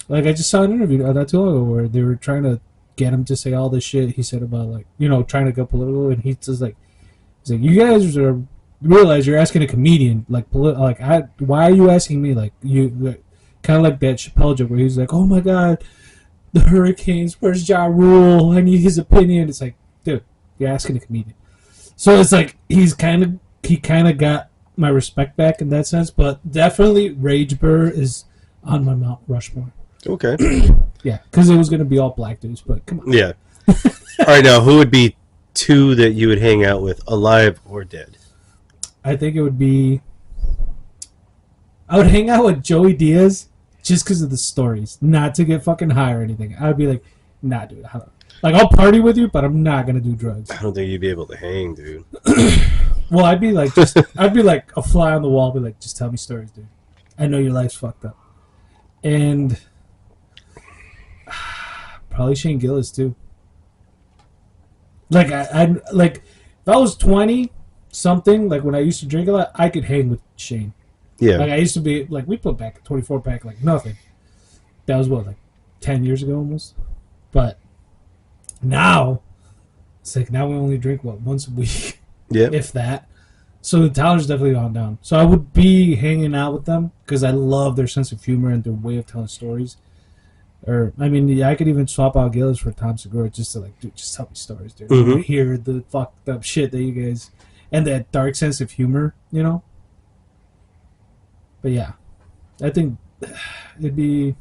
like, I just saw an interview not too long ago where they were trying to get him to say all this shit he said about, like, you know, trying to go political, and he's just like, you guys realize you're asking a comedian, like, why are you asking me, like, kind of like that Chappelle joke where he's like, oh my god, the hurricanes, where's Ja Rule, I need his opinion. It's like, dude, you're asking a comedian. So it's like, he kind of got my respect back in that sense, but definitely Rage Burr is on my Mount Rushmore. Okay. Yeah, because it was going to be all black dudes, but come on. Yeah. All right, now, who would be two that you would hang out with, alive or dead? I think it would be... I would hang out with Joey Diaz just because of the stories, not to get fucking high or anything. I would be like, nah, dude, I'll party with you, but I'm not going to do drugs. I don't think you'd be able to hang, dude. Well, I'd be like a fly on the wall, be like, just tell me stories, dude. I know your life's fucked up. And probably Shane Gillis too. Like, I'd like, if I was 20 something, like when I used to drink a lot, I could hang with Shane. Yeah. Like, I used to be like, we put back a 24 pack like nothing. That was what, like 10 years ago almost. But now it's like, now we only drink once a week. Yeah. If that. So the tolerance definitely gone down. So I would be hanging out with them because I love their sense of humor and their way of telling stories. Or, I mean, yeah, I could even swap out Gillis for Tom Segura just to, like, dude, just tell me stories, dude. Mm-hmm. I wanna hear the fucked up shit that you guys... And that dark sense of humor, you know? But yeah, I think it'd be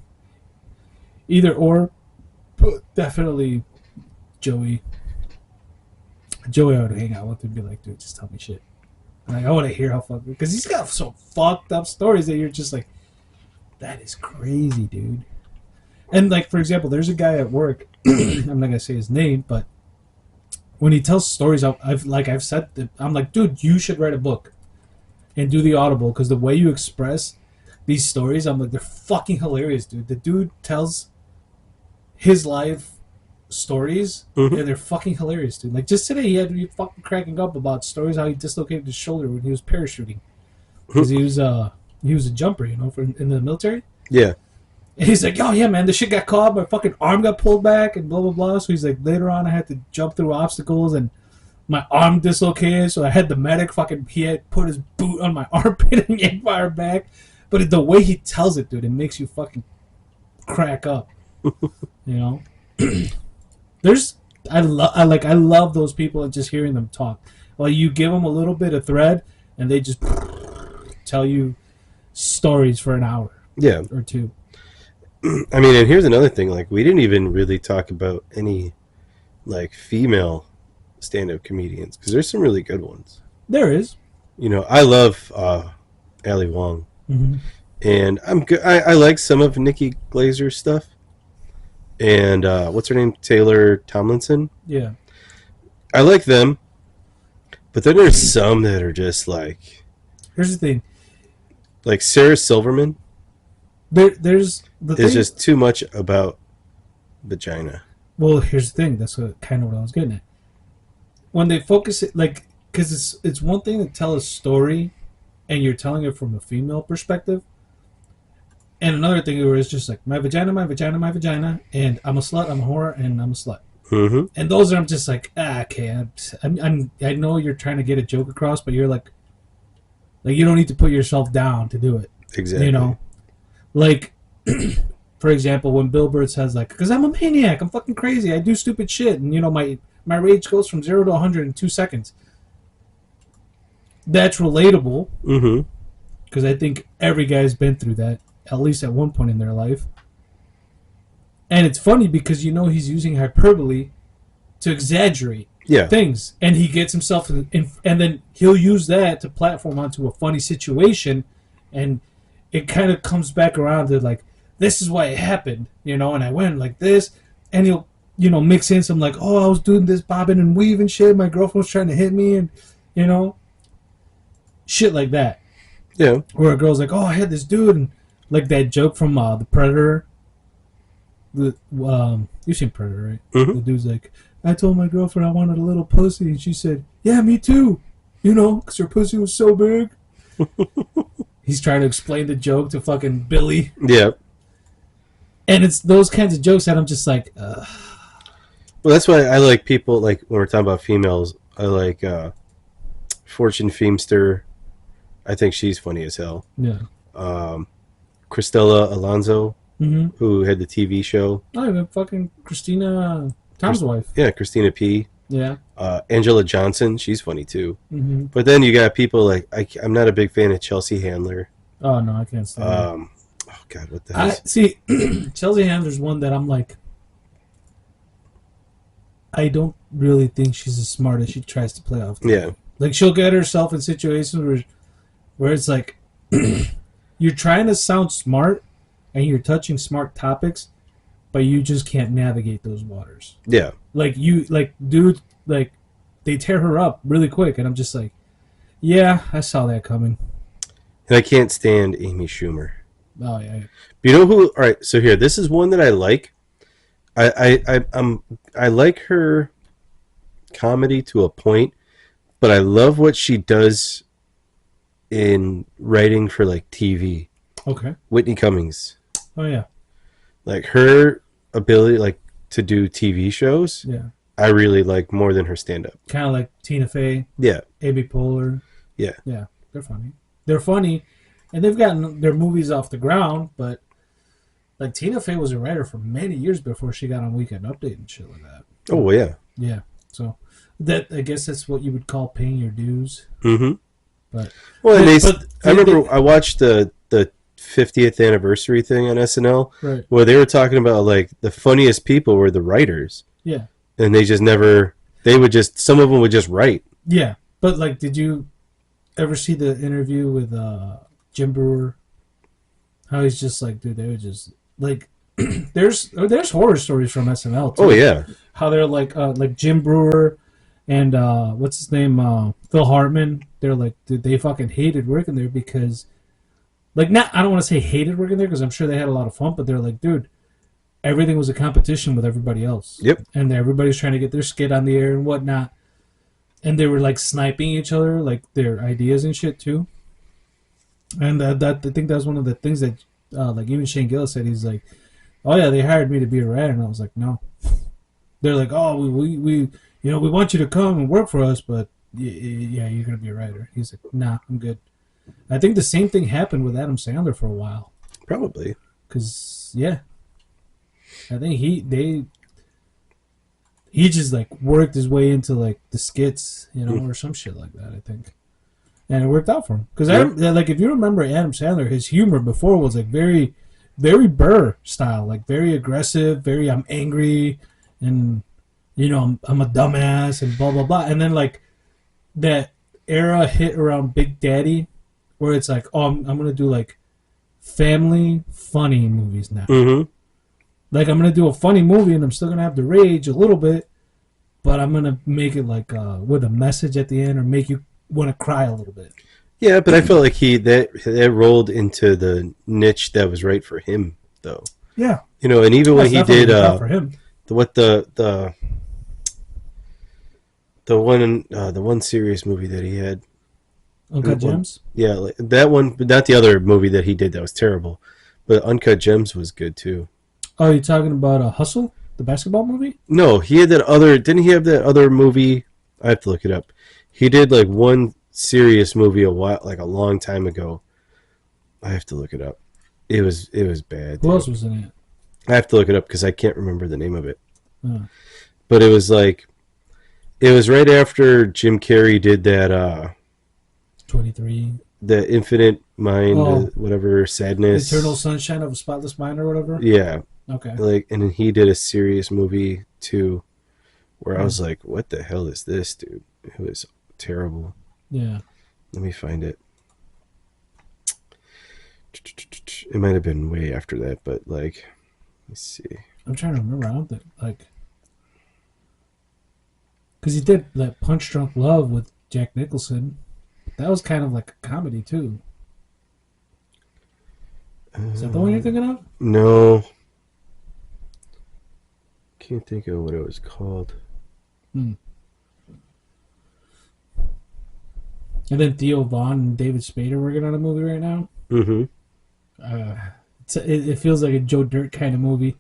either or, but definitely Joey. Joey I would hang out with and be like, dude, just tell me shit. Like, I want to hear how fucked... Because he's got some fucked up stories that you're just like, that is crazy, dude. And, like, for example, there's a guy at work, I'm not going to say his name, but when he tells stories, I've said that, I'm like, dude, you should write a book and do the Audible, because the way you express these stories, I'm like, they're fucking hilarious, dude. The dude tells his life stories, and they're fucking hilarious, dude. Like, just today, he had me fucking cracking up about stories how he dislocated his shoulder when he was parachuting, because he was a jumper, you know, in the military. Yeah. And he's like, oh yeah, man, the shit got caught. My fucking arm got pulled back and blah blah blah. So he's like, later on, I had to jump through obstacles and my arm dislocated. So I had the medic he had put his boot on my armpit and yank my arm back. But the way he tells it, dude, it makes you fucking crack up. You know, I love those people and just hearing them talk. Well, you give them a little bit of thread and they just tell you stories for an hour, or two. I mean, and here's another thing. Like, we didn't even really talk about any like female stand-up comedians because there's some really good ones. There is. You know, I love Ali Wong, and I'm good. I like some of Nikki Glazer's stuff. And what's her name? Taylor Tomlinson. Yeah. I like them, but then there's some that are just like. Here's the thing. Like Sarah Silverman. There's the thing. It's just too much about vagina. Well, here's the thing. That's kind of what I was getting at. When they focus it, like, because it's one thing to tell a story, and you're telling it from a female perspective, and another thing where it's just like my vagina, my vagina, my vagina, and I'm a slut, I'm a whore, and I'm a slut. Mm-hmm. And those are I'm just like okay, I know you're trying to get a joke across, but you're like you don't need to put yourself down to do it. Exactly. You know, like for example, when Bill Burr says like, because I'm a maniac, I'm fucking crazy, I do stupid shit, and you know my rage goes from 0 to 100 in 2 seconds. That's relatable. Mm-hmm. Because I think every guy's been through that at least at one point in their life. And it's funny because you know he's using hyperbole to exaggerate things, and he gets himself in, and then he'll use that to platform onto a funny situation, and it kind of comes back around to like, this is why it happened, you know, and I went like this, and he'll, you know, mix in some like, oh, I was doing this bobbing and weave and shit, my girlfriend was trying to hit me, and you know, shit like that. Yeah. Where a girl's like, oh, I had this dude, and like that joke from The Predator. You've seen Predator, right? Mm-hmm. The dude's like, I told my girlfriend I wanted a little pussy, and she said, yeah, me too. You know, because her pussy was so big. He's trying to explain the joke to fucking Billy. Yeah. And it's those kinds of jokes that I'm just like, Well, that's why I like people, like, when we're talking about females, I like Fortune Feimster. I think she's funny as hell. Yeah. Cristela Alonso, who had the TV show. Oh, yeah, fucking Christina, Tom's wife. Yeah, Christina P. Yeah. Angela Johnson, she's funny too. Mm-hmm. But then you got people like, I'm not a big fan of Chelsea Handler. Oh, no, I can't stand Oh, God, what the hell? See, Chelsea Handler's one that I'm like, I don't really think she's as smart as she tries to play off. Yeah. Like, she'll get herself in situations where it's like, you're trying to sound smart, and you're touching smart topics, but you just can't navigate those waters. Yeah. Dude, they tear her up really quick, and I'm just like, yeah, I saw that coming. And I can't stand Amy Schumer. Oh, yeah. But you know who? All right, so here, this is one that I like. I like her comedy to a point, but I love what she does in writing for like TV. Okay. Whitney Cummings. Oh yeah. Like her ability, like to do TV shows. Yeah. I really like more than her stand-up. Kind of like Tina Fey. Yeah. Amy Poehler. Yeah. Yeah. They're funny, and they've gotten their movies off the ground. But like Tina Fey was a writer for many years before she got on Weekend Update and shit like that. Oh well, yeah. Yeah. So that, I guess that's what you would call paying your dues. Mm-hmm. But I remember I watched the 50th anniversary thing on SNL, right, where they were talking about like the funniest people were the writers. Yeah. And they just never. Some of them would just write. Yeah, but like, did you ever see the interview with Jim Brewer? How he's just like, dude, they would just like. there's horror stories from SNL too. Oh yeah. How they're like Jim Brewer and what's his name, Phil Hartman. They're like, dude, they fucking hated working there because, like, not, I don't want to say hated working there because I'm sure they had a lot of fun, but they're like, dude, everything was a competition with everybody else. Yep. And everybody's trying to get their skit on the air and whatnot. And they were like sniping each other, like their ideas and shit too. And I think that was one of the things that like even Shane Gillis said, he's like, oh yeah, they hired me to be a writer, and I was like, no. They're like, oh, we we want you to come and work for us, but yeah, you're gonna be a writer. He's like, nah, I'm good. I think the same thing happened with Adam Sandler for a while. Probably. Cause yeah, I think he just like worked his way into like the skits, or some shit like that. I think, and it worked out for him. Because like if you remember Adam Sandler, his humor before was like very, very Burr style, like very aggressive, very I'm angry, and I'm a dumbass and blah blah blah. And then like that era hit around Big Daddy, where it's like, oh, I'm gonna do like family funny movies now. Mm-hmm. Like I'm gonna do a funny movie and I'm still gonna have to rage a little bit, but I'm gonna make it like with a message at the end or make you want to cry a little bit. Yeah, but I felt like that rolled into the niche that was right for him, though. Yeah, and even when he did for him. the one serious movie that he had, Uncut Gems. Yeah, like that one, but not the other movie that he did that was terrible. But Uncut Gems was good too. Oh, you're talking about Hustle, the basketball movie? No, he had that other. Didn't he have that other movie? I have to look it up. He did like one serious movie a long time ago. I have to look it up. It was bad. Who else was in it? I have to look it up because I can't remember the name of it. But it was right after Jim Carrey did that 23. The Infinite Mind, whatever, Sadness. Eternal Sunshine of a Spotless Mind or whatever? Yeah. Okay. And then he did a serious movie too where I was like, what the hell is this, dude? It was terrible. Yeah. Let me find it. It might have been way after that, but let's see. I'm trying to remember. I don't think because he did that Punch Drunk Love with Jack Nicholson. That was kind of like a comedy too. Is that the one you're thinking of? No. Can't think of what it was called. And then Theo Vaughn and David Spade are working on a movie right now. Mm-hmm. It feels like a Joe Dirt kind of movie.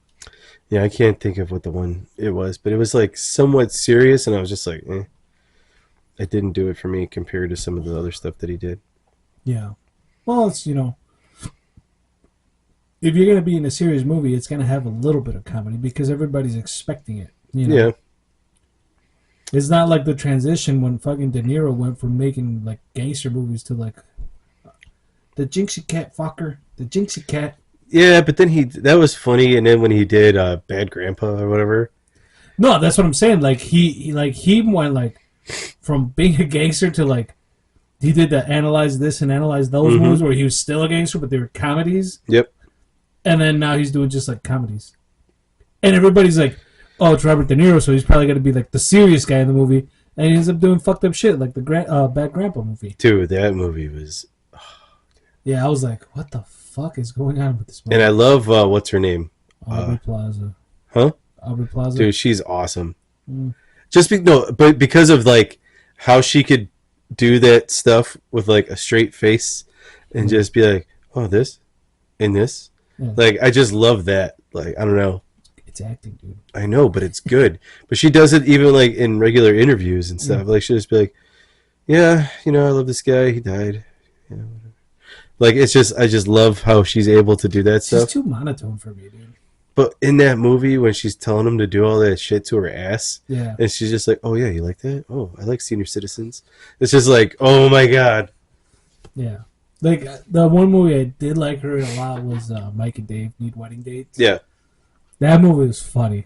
Yeah, I can't think of what the one it was, but it was like somewhat serious, and I was just like, eh. It didn't do it for me compared to some of the other stuff that he did. Yeah. Well, it's, if you're going to be in a serious movie, it's going to have a little bit of comedy because everybody's expecting it. Yeah. It's not like the transition when fucking De Niro went from making like gangster movies to like the Jinxie Cat fucker, the Jinxie Cat. Yeah, but then that was funny, and then when he did Bad Grandpa or whatever. No, that's what I'm saying. Like he went like from being a gangster to like he did the analyze this and analyze those movies where he was still a gangster, but they were comedies. Yep. And then now he's doing just like comedies, and everybody's like, "Oh, it's Robert De Niro, so he's probably going to be like the serious guy in the movie." And he ends up doing fucked up shit like the Bad Grandpa movie. Dude, that movie was. Yeah, I was like, "What the fuck is going on with this movie?" And I love what's her name? Aubrey Plaza. Huh? Aubrey Plaza. Dude, she's awesome. But because of like how she could do that stuff with like a straight face and just be like, "Oh, this and this." Yeah. Like I just love that. Like I don't know. It's acting, dude. I know, but it's good. But she does it even like in regular interviews and stuff. Like she'll just be like, "Yeah, I love this guy. He died." Yeah, whatever. Like it's just I just love how she's able to do that stuff. She's too monotone for me, dude. But in that movie, when she's telling him to do all that shit to her ass, and she's just like, "Oh yeah, you like that? Oh, I like senior citizens." It's just like, oh my god. Yeah, like the one movie I did like her in a lot was Mike and Dave Need Wedding Dates. Yeah, that movie was funny.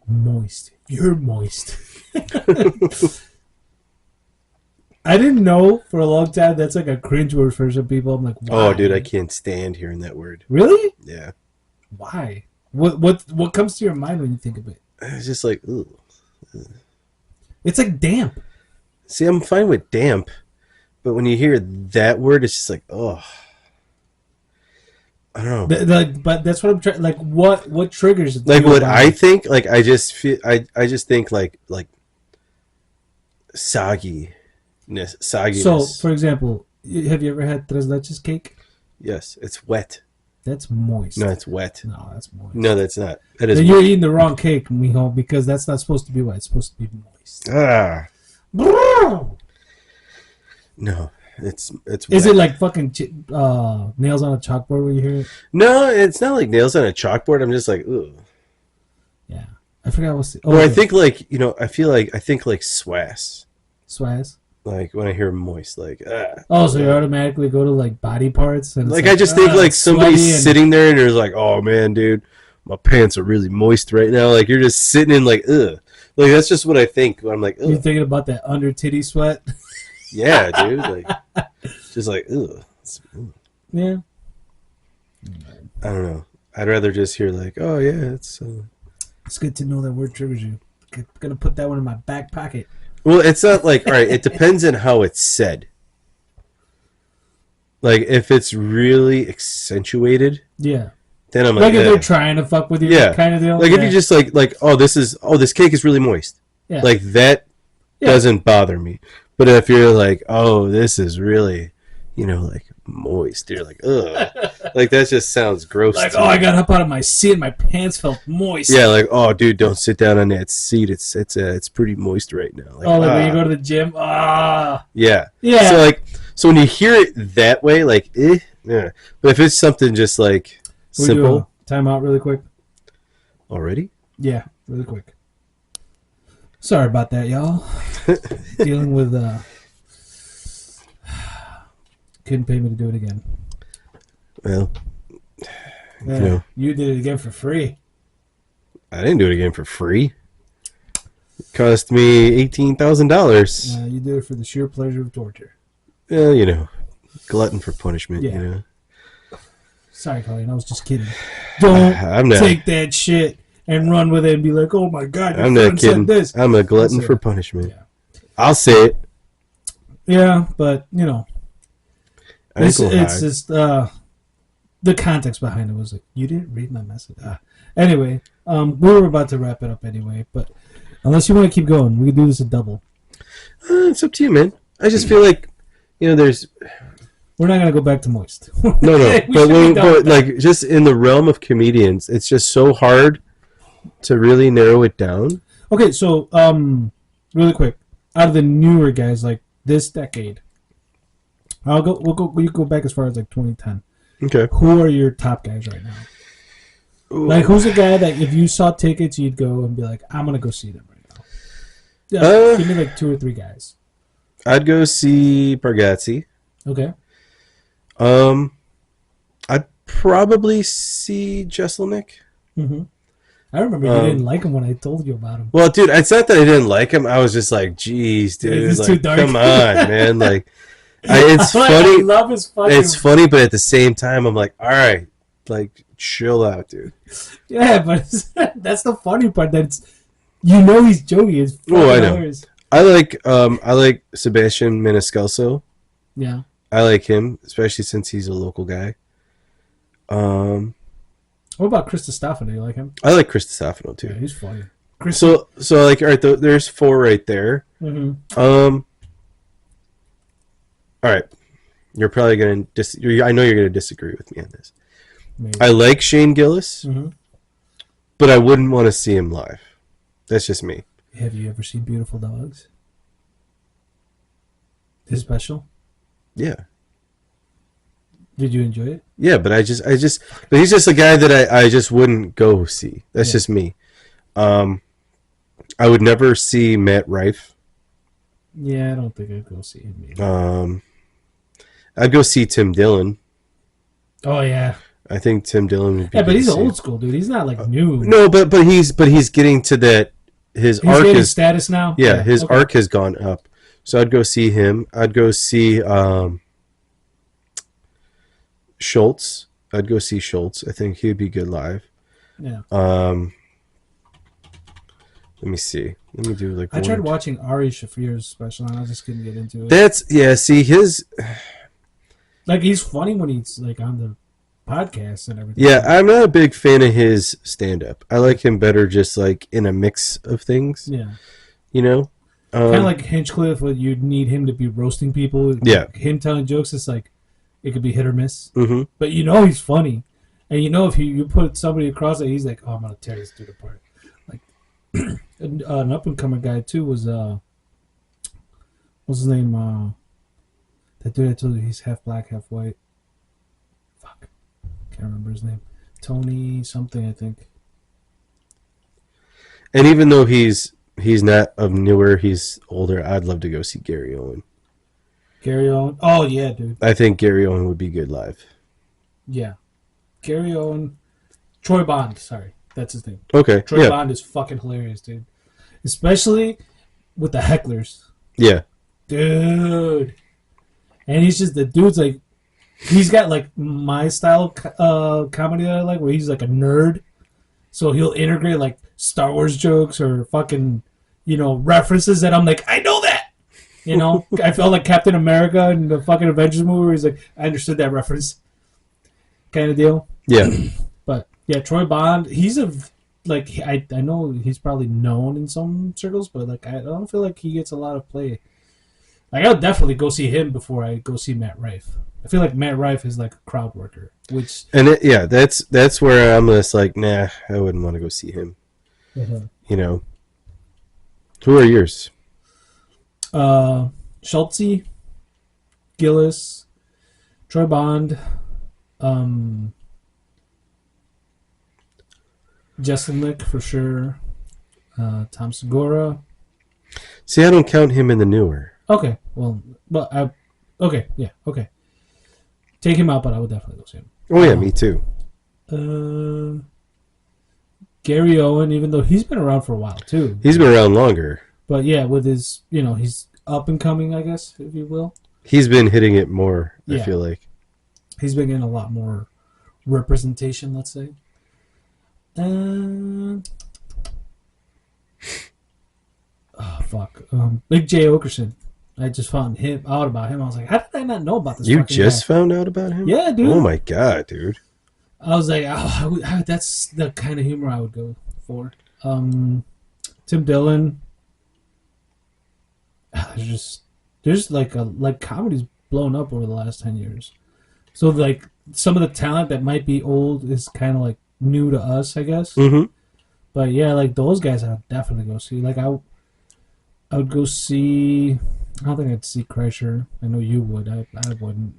Moist, you're moist. I didn't know for a long time that's like a cringe word for some people. I'm like, why? Oh, dude, I can't stand hearing that word. Really? Yeah. Why? What comes to your mind when you think of it? It's just like, ooh. It's like damp. See, I'm fine with damp, but when you hear that word, it's just like, oh. I don't know. But that's what I'm trying. Like, what triggers it? Like what I think. Like I just feel. I just think like sogginess. So, for example, have you ever had tres leches cake? Yes, it's wet. That's moist. No, it's wet. No, that's moist. No, that's not. That is. Then you're eating the wrong cake, mijo, because that's not supposed to be wet. It's supposed to be moist. Ah. No, it's. Wet. Is it like fucking nails on a chalkboard when you hear it? No, it's not like nails on a chalkboard. I'm just like, ugh. Yeah, I forgot what's. Or I think like I think like swass. Swaz. Like when I hear moist, like Oh, so you automatically go to like body parts and like I just think like somebody's sitting there and you're like, oh man, dude, my pants are really moist right now. Like you're just sitting in like ugh. Like that's just what I think when I'm like, ugh. You're thinking about that under titty sweat. Yeah, dude. Like just like ugh. Yeah. I don't know. I'd rather just hear like, oh yeah, it's. It's good to know that word triggers you. I'm gonna put that one in my back pocket. Well, it's not like, all right, it depends on how it's said. Like, if it's really accentuated, yeah. Then I'm like if they're trying to fuck with you, yeah, kind of deal. Like, if you just like, this cake is really moist. Yeah. Like, that doesn't bother me. But if you're like, oh, this is really, like, moist, you're like, ugh. Like, that just sounds gross. Like, I got up out of my seat and my pants felt moist. Yeah, like, oh, dude, don't sit down on that seat. It's pretty moist right now. Like, like when you go to the gym. Yeah. Yeah. So when you hear it that way, like, yeah. But if it's something just like simple. Time out really quick. Already? Yeah, really quick. Sorry about that, y'all. Dealing with couldn't pay me to do it again. Well, you did it again for free. I didn't do it again for free. It cost me $18,000. You did it for the sheer pleasure of torture. Well, glutton for punishment. Yeah. Sorry, Colleen. I was just kidding. Don't take that shit and run with it and be like, "Oh my God, your friend said this." I'm a glutton for punishment. Yeah. I'll say it. Yeah, but it's just the context behind it was like, you didn't read my message. Anyway, we were about to wrap it up anyway, but unless you want to keep going, we can do this a double. It's up to you, man. I just feel like there's. We're not gonna go back to moist. No. but like just in the realm of comedians, it's just so hard to really narrow it down. Okay, so really quick, out of the newer guys, like this decade, we go back as far as like 2010. Okay. Who are your top guys right now? Ooh. Like, who's a guy that if you saw tickets, you'd go and be like, I'm gonna go see them right now? Give me like 2 or 3 guys. I'd go see Bargatze. Okay. I'd probably see Jeselnik. Mm-hmm. I remember you didn't like him when I told you about him. Well, dude, it's not that I didn't like him. I was just like, geez, dude, it's too dark. Come on, man. Like, it's funny. I love his fucking... It's funny, but at the same time, I'm like, all right, like, chill out, dude. Yeah, but that's the funny part. He's joking. It's I know. Hilarious. I like Sebastian Maniscalco. Yeah. I like him, especially since he's a local guy. What about Chris Stefano? Do you like him? I like Chris Stefano too. Yeah, he's funny. So like, all right, there's 4 right there. Mm-hmm. All right, you're probably gonna I know you're gonna disagree with me on this. Maybe. I like Shane Gillis, but I wouldn't want to see him live. That's just me. Have you ever seen Beautiful Dogs? His special? Yeah. Did you enjoy it? Yeah, but but he's just a guy that I just wouldn't go see. That's just me. I would never see Matt Rife. Yeah, I don't think I'd go see him either. I'd go see Tim Dillon. Oh yeah. I think Tim Dillon would be. Yeah, but he's old school, dude. He's not like new. No, but he's getting to that. His arc is status now. Yeah, his arc has gone up. So I'd go see him. I'd go see Schultz. I'd go see Schultz. I think he'd be good live. Yeah. Let me see. Let me do like. I tried watching Ari Shaffir's special, and I just couldn't get into it. See his. Like, he's funny when he's like on the podcast and everything. Yeah, I'm not a big fan of his stand-up. I like him better just like in a mix of things. Yeah. Kind of like Hinchcliffe, where you'd need him to be roasting people. Yeah. Him telling jokes, it's like, it could be hit or miss. Mm-hmm. But you know he's funny, and you know if you put somebody across it, he's like, oh, I'm gonna tear this dude apart. Like an up and coming guy too was what's his name? That dude I told you he's half black, half white. Fuck, can't remember his name. Tony something, I think. And even though he's not of newer, he's older. I'd love to go see Gary Owen. Gary Owen. Oh yeah, dude. I think Gary Owen would be good live. Yeah, Gary Owen. Troy Bond. Sorry, that's his name. Okay. Troy Bond is fucking hilarious, dude. Especially with the hecklers. Yeah. Dude. And he's just, the dude's like, he's got like my style comedy that I like, where he's like a nerd. So he'll integrate like Star Wars jokes or fucking, references that I'm like, I know that. I felt like Captain America in the fucking Avengers movie where he's like, I understood that reference. Kind of deal. Yeah. But yeah, Troy Bond, he's I know he's probably known in some circles, but like I don't feel like he gets a lot of play. Like, I would definitely go see him before I go see Matt Rife. I feel like Matt Rife is like a crowd worker, which that's where I'm just like, nah, I wouldn't want to go see him. uh Who are yours? Schultze, Gillis, Troy Bond, Jeselnik for sure, Tom Segura. See, I don't count him in the newer. Okay, okay. Take him out, but I would definitely go see him. Oh yeah, me too. Gary Owen, even though he's been around for a while too. He's been around longer. But yeah, with his, he's up and coming, I guess, if you will. He's been hitting it more, I feel like. He's been getting a lot more representation, let's say. Oh, fuck. Big J. Okerson. I just found out about him. I was like, how did I not know about this? You just found out about him? Yeah, dude. Oh my god, dude. I was like, that's the kind of humor I would go for. Tim Dillon. There's like comedy's blown up over the last 10 years. So like some of the talent that might be old is kind of like new to us, I guess. Mm-hmm. But yeah, like those guys, I'd definitely go see. Like I would go see. I don't think I'd see Kreischer. I know you would. I wouldn't.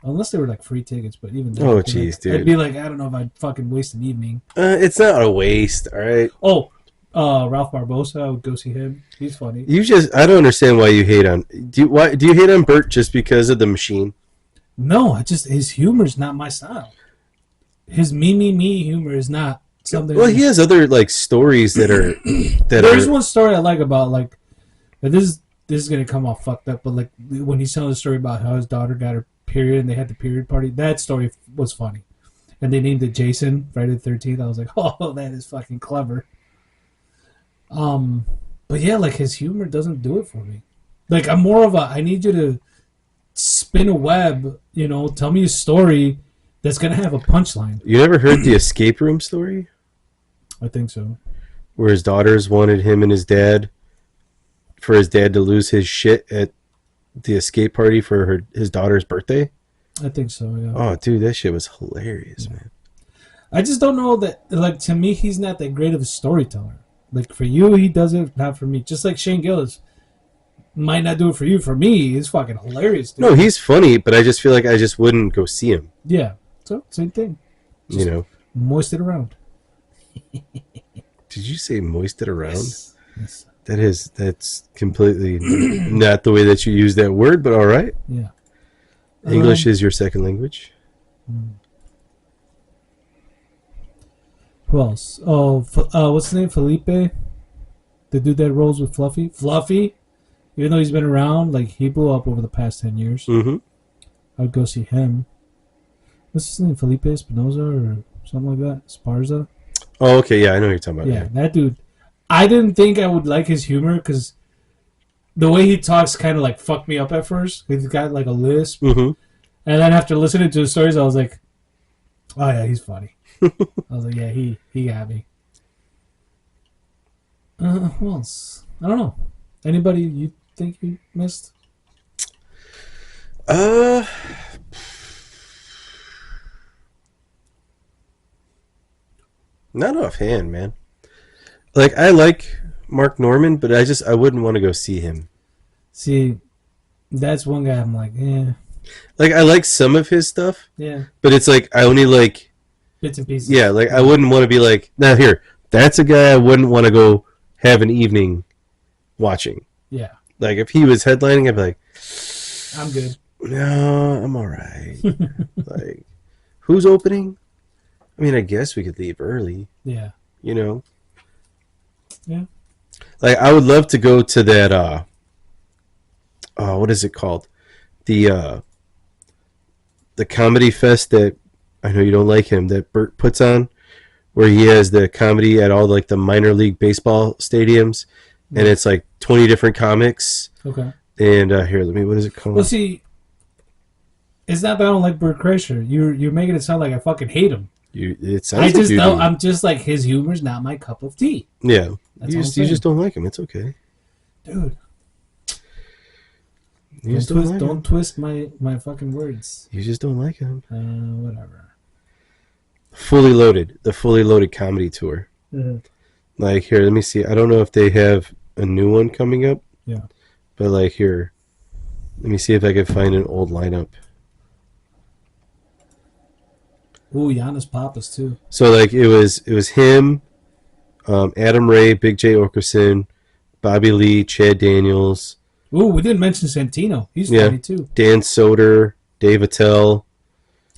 Unless they were like free tickets, but even then, oh jeez, dude. I'd be like, I don't know if I'd fucking waste an evening. It's not a waste, all right. Oh, Ralph Barbosa, I would go see him. He's funny. I don't understand why you hate on. Do you hate on Bert just because of the machine? No, his humor's not my style. His me humor is not something. Well, he has other like stories that are. There's one story I like about like this is gonna come off fucked up, but like when he's telling the story about how his daughter got her period and they had the period party, that story was funny, and they named it Jason Friday the 13th. I was like, oh, that is fucking clever. But yeah, like his humor doesn't do it for me. Like I'm more of I need you to spin a web, tell me a story that's gonna have a punchline. You never heard the escape room story? I think so. Where his daughters wanted him and his dad to lose his shit at the escape party for his daughter's birthday? I think so, yeah. Oh, dude, that shit was hilarious, man. I just don't know that, like, to me, he's not that great of a storyteller. Like, for you, he does it, not for me. Just like Shane Gillis might not do it for you. For me, he's fucking hilarious, dude. No, he's funny, but I just feel like I just wouldn't go see him. Yeah. So, same thing. Just moist it around. Did you say moist it around? Yes. That's completely not the way that you use that word, but all right. Yeah. English is your second language. Who else? Oh, what's his name? Felipe? The dude that rolls with Fluffy? Fluffy? Even though he's been around, like, he blew up over the past 10 years. Mm-hmm. I would go see him. What's his name? Felipe Espinosa or something like that? Esparza? Oh, okay. Yeah, I know what you're talking about. Yeah, that dude. I didn't think I would like his humor because the way he talks kind of like fucked me up at first. He's got like a lisp. Mm-hmm. And then after listening to his stories, I was like, oh yeah, he's funny. I was like, yeah, he got me. Who else? I don't know. Anybody you think you missed? Not offhand, man. Like I like Mark Norman, but I wouldn't want to go see him. See, that's one guy I'm like, yeah, Like I like some of his stuff, yeah, but it's like I only like bits and pieces. yeah, like I Yeah. wouldn't want to be like now here. That's a guy I wouldn't want to go have an evening watching. Yeah, Like if he was headlining, I'd be like, I'm good. no, I'm all right. Like who's opening? I mean, I guess we could leave early. Yeah, You know, yeah. like I would love to go to that. What is it called? The the comedy fest that I know you don't like him that Bert puts on, where he has the comedy at all like the minor league baseball stadiums, and it's like 20 different comics. Okay. And here, let me. What is it called? Well, see, it's not that I don't like Bert Kreischer. You're making it sound like I fucking hate him. It sounds I like just you know do. I'm just like his humor's not my cup of tea. Yeah, That's you all I'm just you saying. just don't like him. It's okay. Dude, You just don't like him. don't twist my fucking words. You just don't like him. Whatever. Fully Loaded, the Fully Loaded comedy tour. Mhm. Like here, let me see. I don't know if they have a new one coming up. Yeah. But like here, let me see if I can find an old lineup. Ooh, Giannis Papas too. So like it was him, Adam Ray, Big J Okerson, Bobby Lee, Chad Daniels, Ooh, we didn't mention Santino. He's Yeah. funny too. Dan Soder, Dave Attell,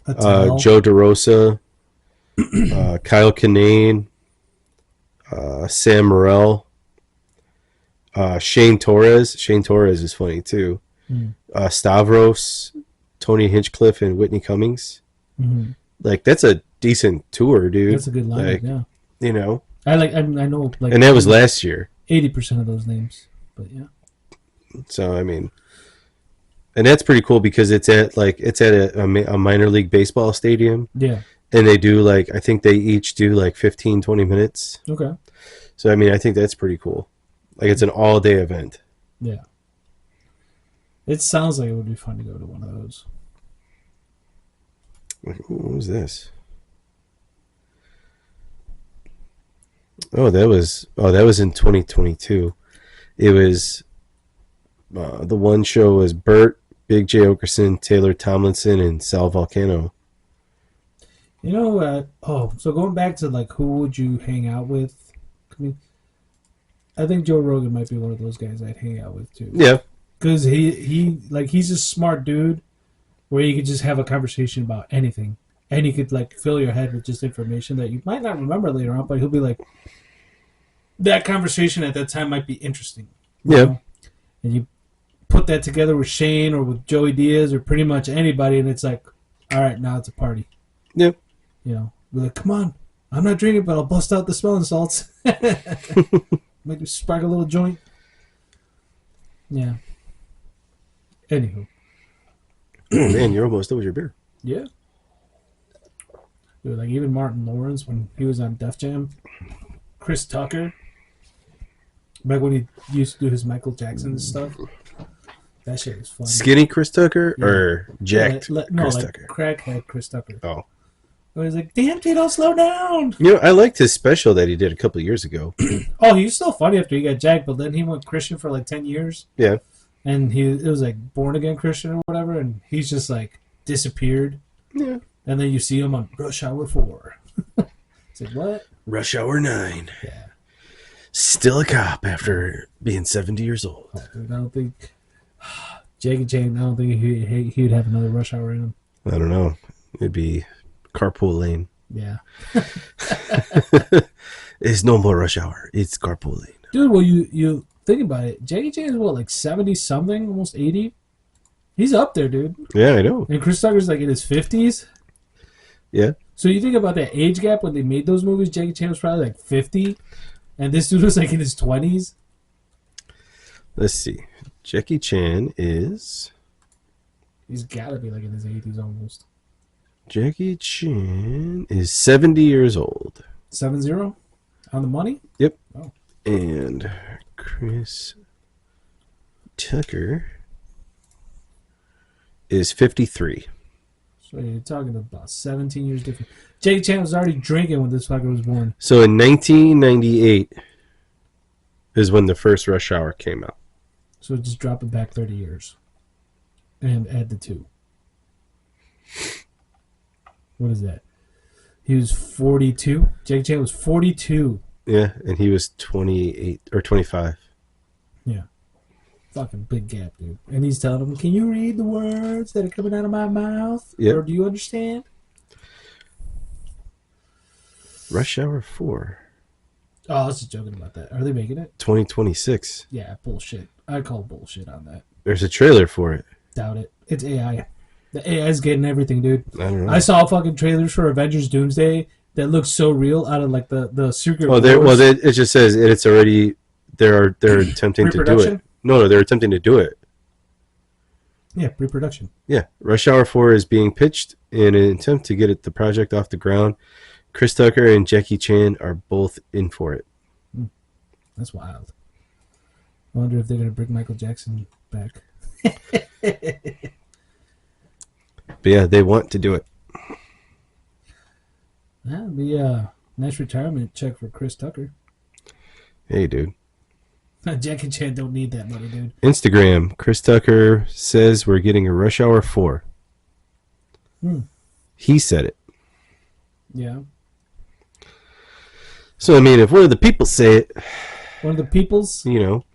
Joe DeRosa, Kyle Kinane, Sam Morrell, Shane Torres. Shane Torres is funny too. Mm. Stavros, Tony Hinchcliffe, and Whitney Cummings. Mhm. Like that's a decent tour, dude. That's a good lineup. Like, Yeah, you know, I know like, and that was last year. 80% of those names. But yeah, So I mean, and that's pretty cool because it's at a minor league baseball stadium, yeah. and they do like I think they each do like 15, 20 minutes. Okay, So I mean, I think that's pretty cool. Like it's an all day event. yeah. It sounds like it would be fun to go to one of those. Like, ooh, what was this? That was in 2022. It was the one show was Bert, Big J Okerson, Taylor Tomlinson, and Sal Volcano. You know, so going back to like who would you hang out with? I mean, I think Joe Rogan might be one of those guys I'd hang out with too. Yeah, Because he's a smart dude where you could just have a conversation about anything. And he could like fill your head with just information that you might not remember later on, but he'll be like, that conversation at that time might be interesting. you yeah, know? And you put that together with Shane or with Joey Diaz or pretty much anybody, and it's like, all right, now it's a party. yeah. You know, we're like, come on, I'm not drinking, but I'll bust out the smelling salts. Maybe spark a little joint. Yeah. Anywho. Oh man, you're almost. That was your beer. Yeah. Dude, like even Martin Lawrence when he was on Def Jam, Chris Tucker, back when he used to do his Michael Jackson stuff. That shit was fun. Skinny Chris Tucker Yeah. or jacked No, Chris like Tucker? crackhead Chris Tucker. Oh, Where he's like, "Damn, kid, don't slow down." you know, I liked his special that he did a couple of years ago. Oh, he was still funny after he got jacked, but then he went Christian for like 10 years, Yeah, and it was like born again Christian or whatever, and he's just like disappeared. yeah. And then you see him on Rush Hour 4. It's like, what? Rush Hour 9. Yeah. Still a cop after being 70 years old. Oh, dude, I don't think Jackie Chan. I don't think he would have another Rush Hour in him. I don't know. It'd be carpool lane. Yeah, It's no more Rush Hour. It's carpool lane. dude. Well, you think about it. Jackie Chan is what, like 70 something, almost 80. He's up there, dude. Yeah, I know. And Chris Tucker's like in his 50s. Yeah. So you think about that age gap when they made those movies. Jackie Chan was probably like 50, and this dude was like in his 20s. Let's see. Jackie Chan is... He's got to be like in his 80s almost. Jackie Chan is 70 years old. 7-0 on the money. Yep. Oh. And Chris Tucker is 53. So you're talking about 17 years different. Jackie Chan was already drinking when this fucker was born. So in 1998 is when the first Rush Hour came out. So just drop it back 30 years. And add the 2. What is that? He was 42. Jackie Chan was 42. Yeah, and he was 28 or 25. Yeah. Fucking big gap, dude. And he's telling him, can you read the words that are coming out of my mouth? Yep. Or do you understand? Rush Hour 4. Oh, I was just joking about that. Are they making it? 2026. Yeah, bullshit. I call bullshit on that. There's a trailer for it. Doubt it. It's AI. The AI's getting everything, dude. I don't know. I saw fucking trailers for Avengers Doomsday that look so real out of like the secret. It just says it's already they're attempting to do it. No, they're attempting to do it. Yeah, pre-production. Yeah, Rush Hour 4 is being pitched in an attempt to get the project off the ground. Chris Tucker and Jackie Chan are both in for it. That's wild. I wonder if they're gonna bring Michael Jackson back. But yeah, they want to do it. That'd be a nice retirement check for Chris Tucker. Hey, dude. Jackie Chan don't need that money, dude. Instagram. Chris Tucker says we're getting a Rush Hour 4. He said it. Yeah. So, I mean, if one of the people say it... One of the peoples? You know.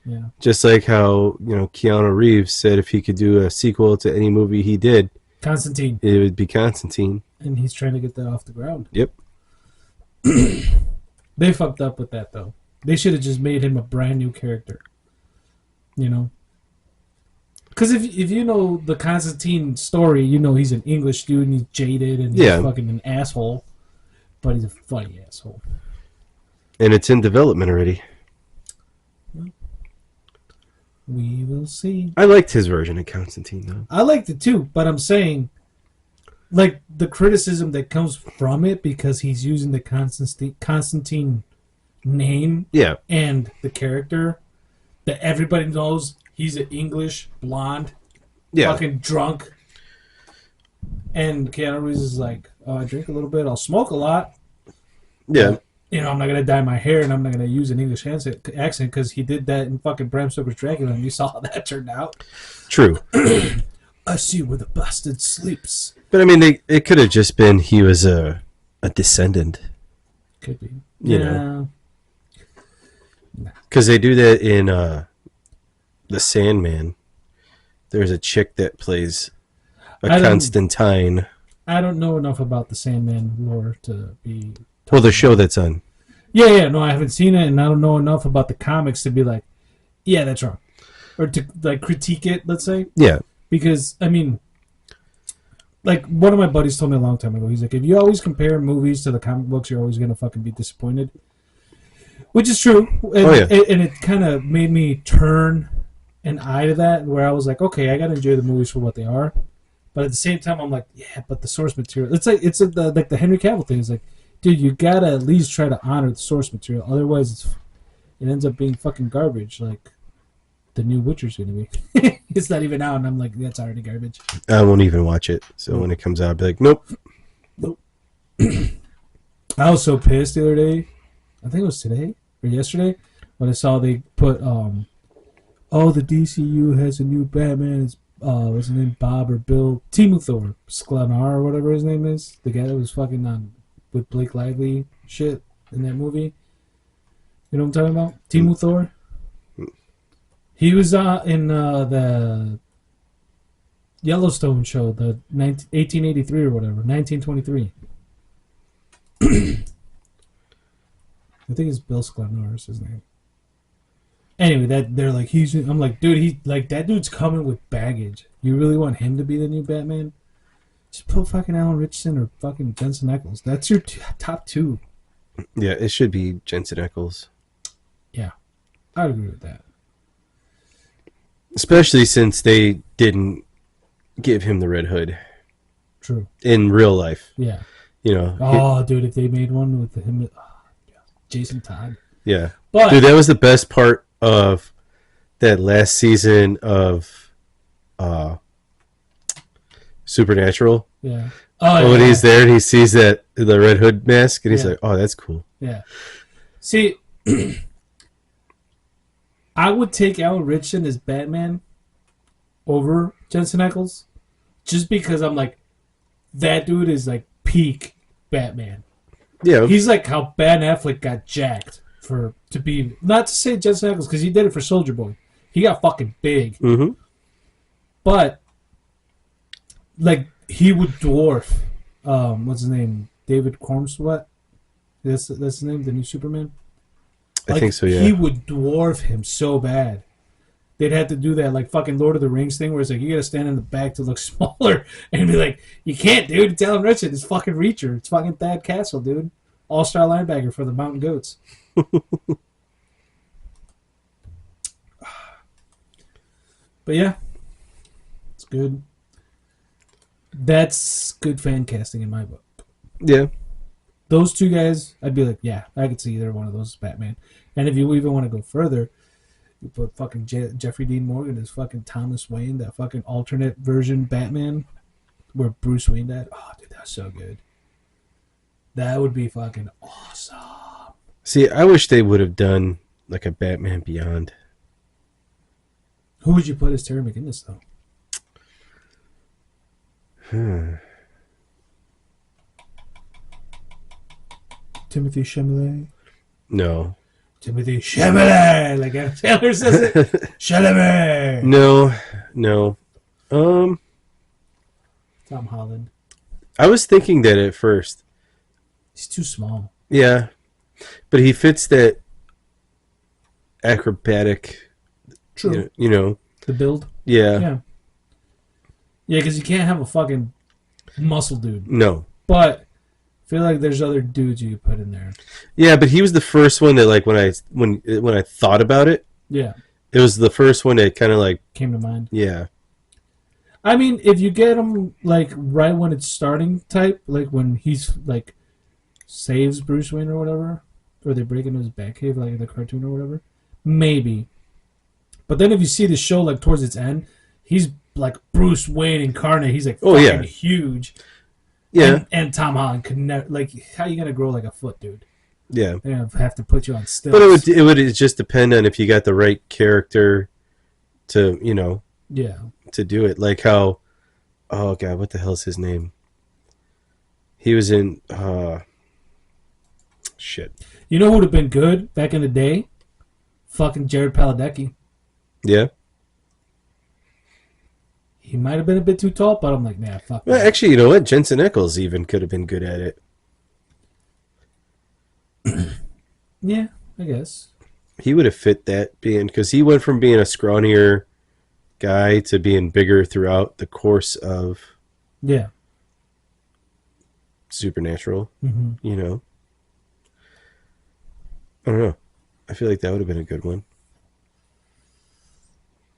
Yeah. Just like how, Keanu Reeves said if he could do a sequel to any movie he did... Constantine. It would be Constantine. And he's trying to get that off the ground. Yep. They fucked up with that, though. They should have just made him a brand new character. Because if you know the Constantine story, he's an English dude and he's jaded and he's fucking an asshole. But he's a funny asshole. And it's in development already. We will see. I liked his version of Constantine, though. I liked it too, but I'm saying, like, the criticism that comes from it because he's using the Constantine name and the character that everybody knows he's an English blonde, fucking drunk. And Keanu Reeves is like, oh, I drink a little bit, I'll smoke a lot. Yeah. But, I'm not going to dye my hair and I'm not going to use an English accent because he did that in fucking Bram Stoker's Dracula and you saw how that turned out. True. I see where the bastard sleeps. But I mean, it could have just been he was a descendant. Could be. You know. Because they do that in The Sandman. There's a chick that plays a Constantine. I don't know enough about the Sandman lore to be... Well, the show that's on. Yeah, no, I haven't seen it, and I don't know enough about the comics to be like, yeah, that's wrong. Or to, like, critique it, let's say. Yeah. Because, I mean, like, one of my buddies told me a long time ago, he's like, if you always compare movies to the comic books, you're always going to fucking be disappointed. Which is true. And, and it kind of made me turn an eye to that, where I was like, okay, I got to enjoy the movies for what they are. But at the same time, I'm like, yeah, but the source material. It's like, like the Henry Cavill thing. It's like, dude, you got to at least try to honor the source material. Otherwise, it ends up being fucking garbage. Like, the new Witcher's going to be. It's not even out, and I'm like, that's already garbage. I won't even watch it. So when it comes out, I'll be like, nope. I was so pissed the other day. I think it was today or yesterday when I saw they put, the DCU has a new Batman. It's, what's his name? Bob or Bill Timuthor Sklenar or whatever his name is. The guy that was fucking on with Blake Lively shit in that movie. You know what I'm talking about? Timuthor. He was in the Yellowstone show, the 1883 or whatever, 1923. I think it's Bill Sklenar is his name. Anyway, they're like I'm like, dude, that dude's coming with baggage. You really want him to be the new Batman? Just put fucking Alan Richardson or fucking Jensen Ackles. That's your top two. Yeah, it should be Jensen Ackles. Yeah, I agree with that. Especially since they didn't give him the Red Hood. True. In real life. Yeah. Dude, if they made one with him, Jason Todd. Yeah. But, dude, that was the best part of that last season of Supernatural. Yeah. Oh, when he's there and he sees the Red Hood mask, and he's like, "Oh, that's cool." Yeah. See, I would take Alan Ritchson as Batman over Jensen Ackles, just because I'm like, that dude is like peak Batman. Yeah, he's like how Ben Affleck got jacked to be, not to say Jensen Ackles, because he did it for Soldier Boy. He got fucking big, but like he would dwarf. What's his name? David Cornsweet. That's his name. The new Superman. I think so. Yeah, he would dwarf him so bad. They'd have to do that like fucking Lord of the Rings thing where it's like you gotta stand in the back to look smaller and be like, you can't, dude. It's Alan Ritchson. It's fucking Reacher. It's fucking Thad Castle, dude. All-star linebacker for the Mountain Goats. But yeah, it's good. That's good fan casting in my book. Yeah. Those two guys, I'd be like, yeah, I could see either one of those as Batman. And if you even want to go further, you put fucking Jeffrey Dean Morgan as fucking Thomas Wayne, that fucking alternate version Batman, where Bruce Wayne died. Oh, dude, that's so good. That would be fucking awesome. See, I wish they would have done like a Batman Beyond. Who would you put as Terry McGinnis, though? Timothy Chalamet. No. Timothy Chalamet, like Adam Taylor says it. Chalamet. No. Tom Holland. I was thinking that at first. He's too small. Yeah, but he fits that acrobatic. True. You know. The build. Yeah. Yeah, because you can't have a fucking muscle dude. No. But I feel like there's other dudes you could put in there. Yeah, but he was the first one that, like, when I thought about it. Yeah. It was the first one that kind of like came to mind. Yeah. I mean, if you get him like right when it's starting type, like when he's like saves Bruce Wayne or whatever, or they break into his Batcave like in the cartoon or whatever, maybe. But then if you see the show like towards its end, he's like Bruce Wayne incarnate. He's like fucking huge. Yeah. And Tom Holland could never, like, how you gonna grow like a foot, dude? Yeah. They're gonna have to put you on stilts. But it would just depend on if you got the right character to, you know, to do it. Like how, oh god, what the hell's his name? He was in shit. You know who would have been good back in the day? Fucking Jared Padalecki. Yeah. He might have been a bit too tall, but I'm like, nah, fuck. Well, actually, you know what? Jensen Ackles even could have been good at it. Yeah, I guess. He would have fit that because he went from being a scrawnier guy to being bigger throughout the course of Supernatural. You know, I don't know. I feel like that would have been a good one.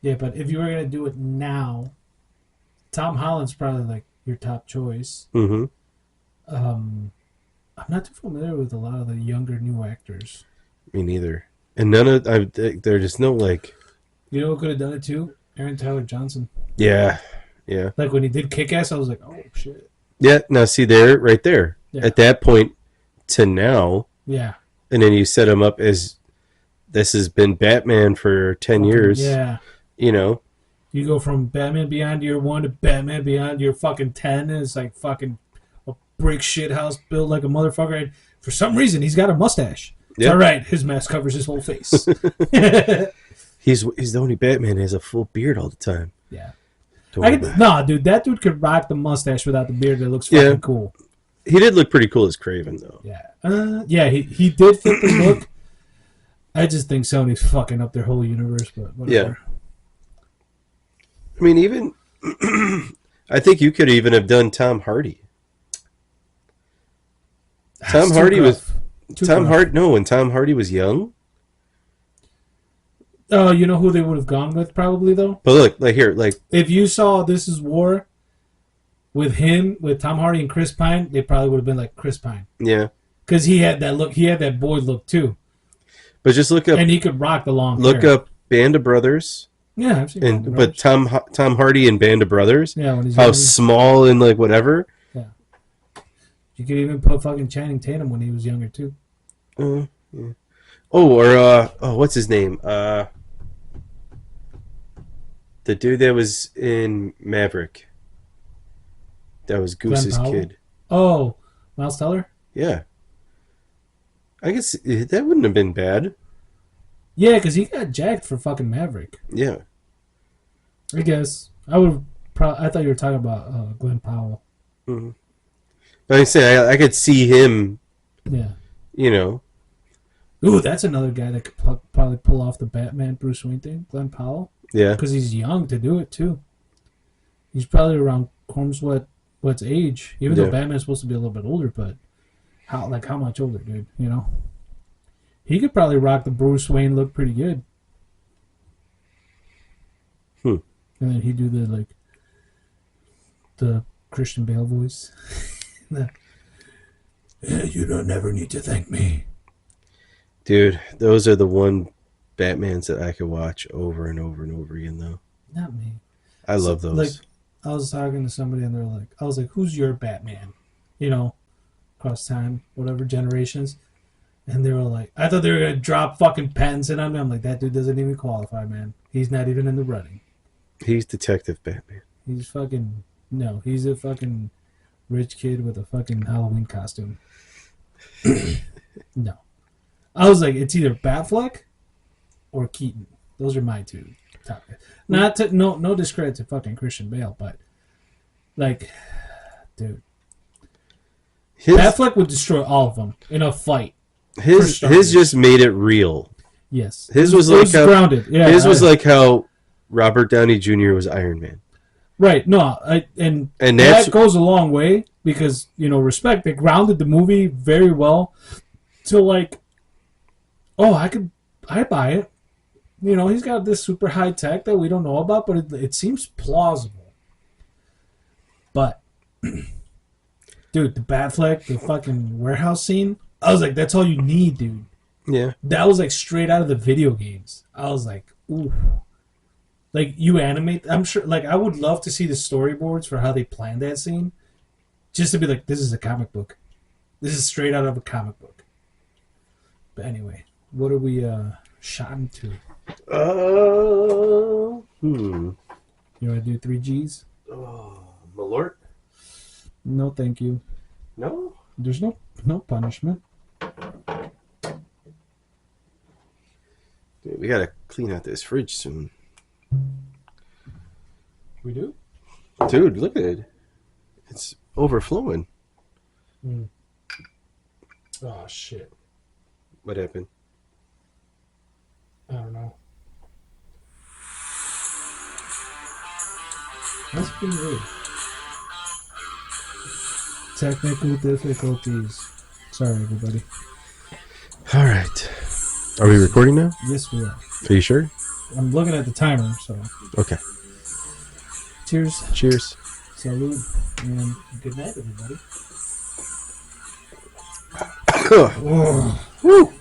Yeah, but if you were gonna do it now, Tom Holland's probably like your top choice. I'm not too familiar with a lot of the younger new actors. Me neither. And there's just no like. You know who could have done it too? Aaron Taylor Johnson. Yeah. Like when he did Kick-Ass, I was like, oh shit. Yeah. Now see there, right there. Yeah. At that point to now. Yeah. And then you set him up as this has been Batman for 10 years. Yeah. You know. You go from Batman Beyond Year 1 to Batman Beyond Year fucking 10, and it's like fucking a brick shit house built like a motherfucker. And for some reason, he's got a mustache. It's all right. His mask covers his whole face. He's the only Batman that has a full beard all the time. Yeah. Nah, dude, that dude could rock the mustache without the beard. That looks fucking cool. He did look pretty cool as Kraven, though. Yeah. He did fit the look. I just think Sony's fucking up their whole universe, but whatever. Yeah. I mean, even I think you could even have done Tom Hardy. Tom Hardy was when Tom Hardy was young. Oh, you know who they would have gone with probably though? But look, like here, like if you saw This Is War with him, with Tom Hardy and Chris Pine, they probably would have been like Chris Pine. Yeah. Because he had that look. He had that boy look too. But just look up, and he could rock the long hair. Look up Band of Brothers Yeah, I've seen Band of But Brothers. Tom Hardy in Band of Brothers, Yeah, when he's how younger. small and like whatever. Yeah. You could even put fucking Channing Tatum when he was younger too. Yeah. Oh, or what's his name? The dude that was in Maverick. That was Glenn Goose's Powell. kid. Oh, Miles Teller. Yeah, I guess that wouldn't have been bad. Yeah, because he got jacked for fucking Maverick. Yeah. I guess I would. I thought you were talking about Glenn Powell. Mm-hmm. Like I say, I could see him. Yeah. You know. Ooh, that's another guy that could probably pull off the Batman Bruce Wayne thing, Glenn Powell. Yeah. Because he's young to do it too. He's probably around Cormswhat's age, even though Batman's supposed to be a little bit older. But how much older, dude? You know, he could probably rock the Bruce Wayne look pretty good. And then he'd do the Christian Bale voice. You don't never need to thank me. Dude, those are the one Batmans that I could watch over and over and over again, though. Not me. I love those. Like, I was talking to somebody and I was like, who's your Batman? You know, across time, whatever generations. And they were like, I thought they were going to drop fucking Pattinson on me. I'm like, that dude doesn't even qualify, man. He's not even in the running. He's Detective Batman. He's fucking, no, he's a fucking rich kid with a fucking Halloween costume. No. I was like, it's either Batfleck or Keaton. Those are my two top. Not to no discredit to fucking Christian Bale, but like, dude, Batfleck would destroy all of them in a fight. His just made it real. Yes, his was like how, grounded. Yeah, his was like how Robert Downey Jr. was Iron Man. Right. No, and that goes a long way because respect. They grounded the movie very well to like. Oh, I buy it. He's got this super high tech that we don't know about, but it seems plausible. But, dude, the Batfleck, the fucking warehouse scene, I was like, that's all you need, dude. Yeah. That was like straight out of the video games. I was like, ooh. Like, you animate, I'm sure, like, I would love to see the storyboards for how they planned that scene. Just to be like, this is a comic book. This is straight out of a comic book. But anyway. What are we shot into? You want to do 3 Gs? Malort? No, thank you. No? There's no punishment. Dude, we gotta clean out this fridge soon. We do? Dude, look at it. It's overflowing. Oh, shit. What happened? I don't know. That's pretty weird. Technical difficulties. Sorry, everybody. All right. Are we recording now? Yes, we are. Are you sure? I'm looking at the timer, so. Okay. Cheers. Cheers. Salud. And good night, everybody. Woo.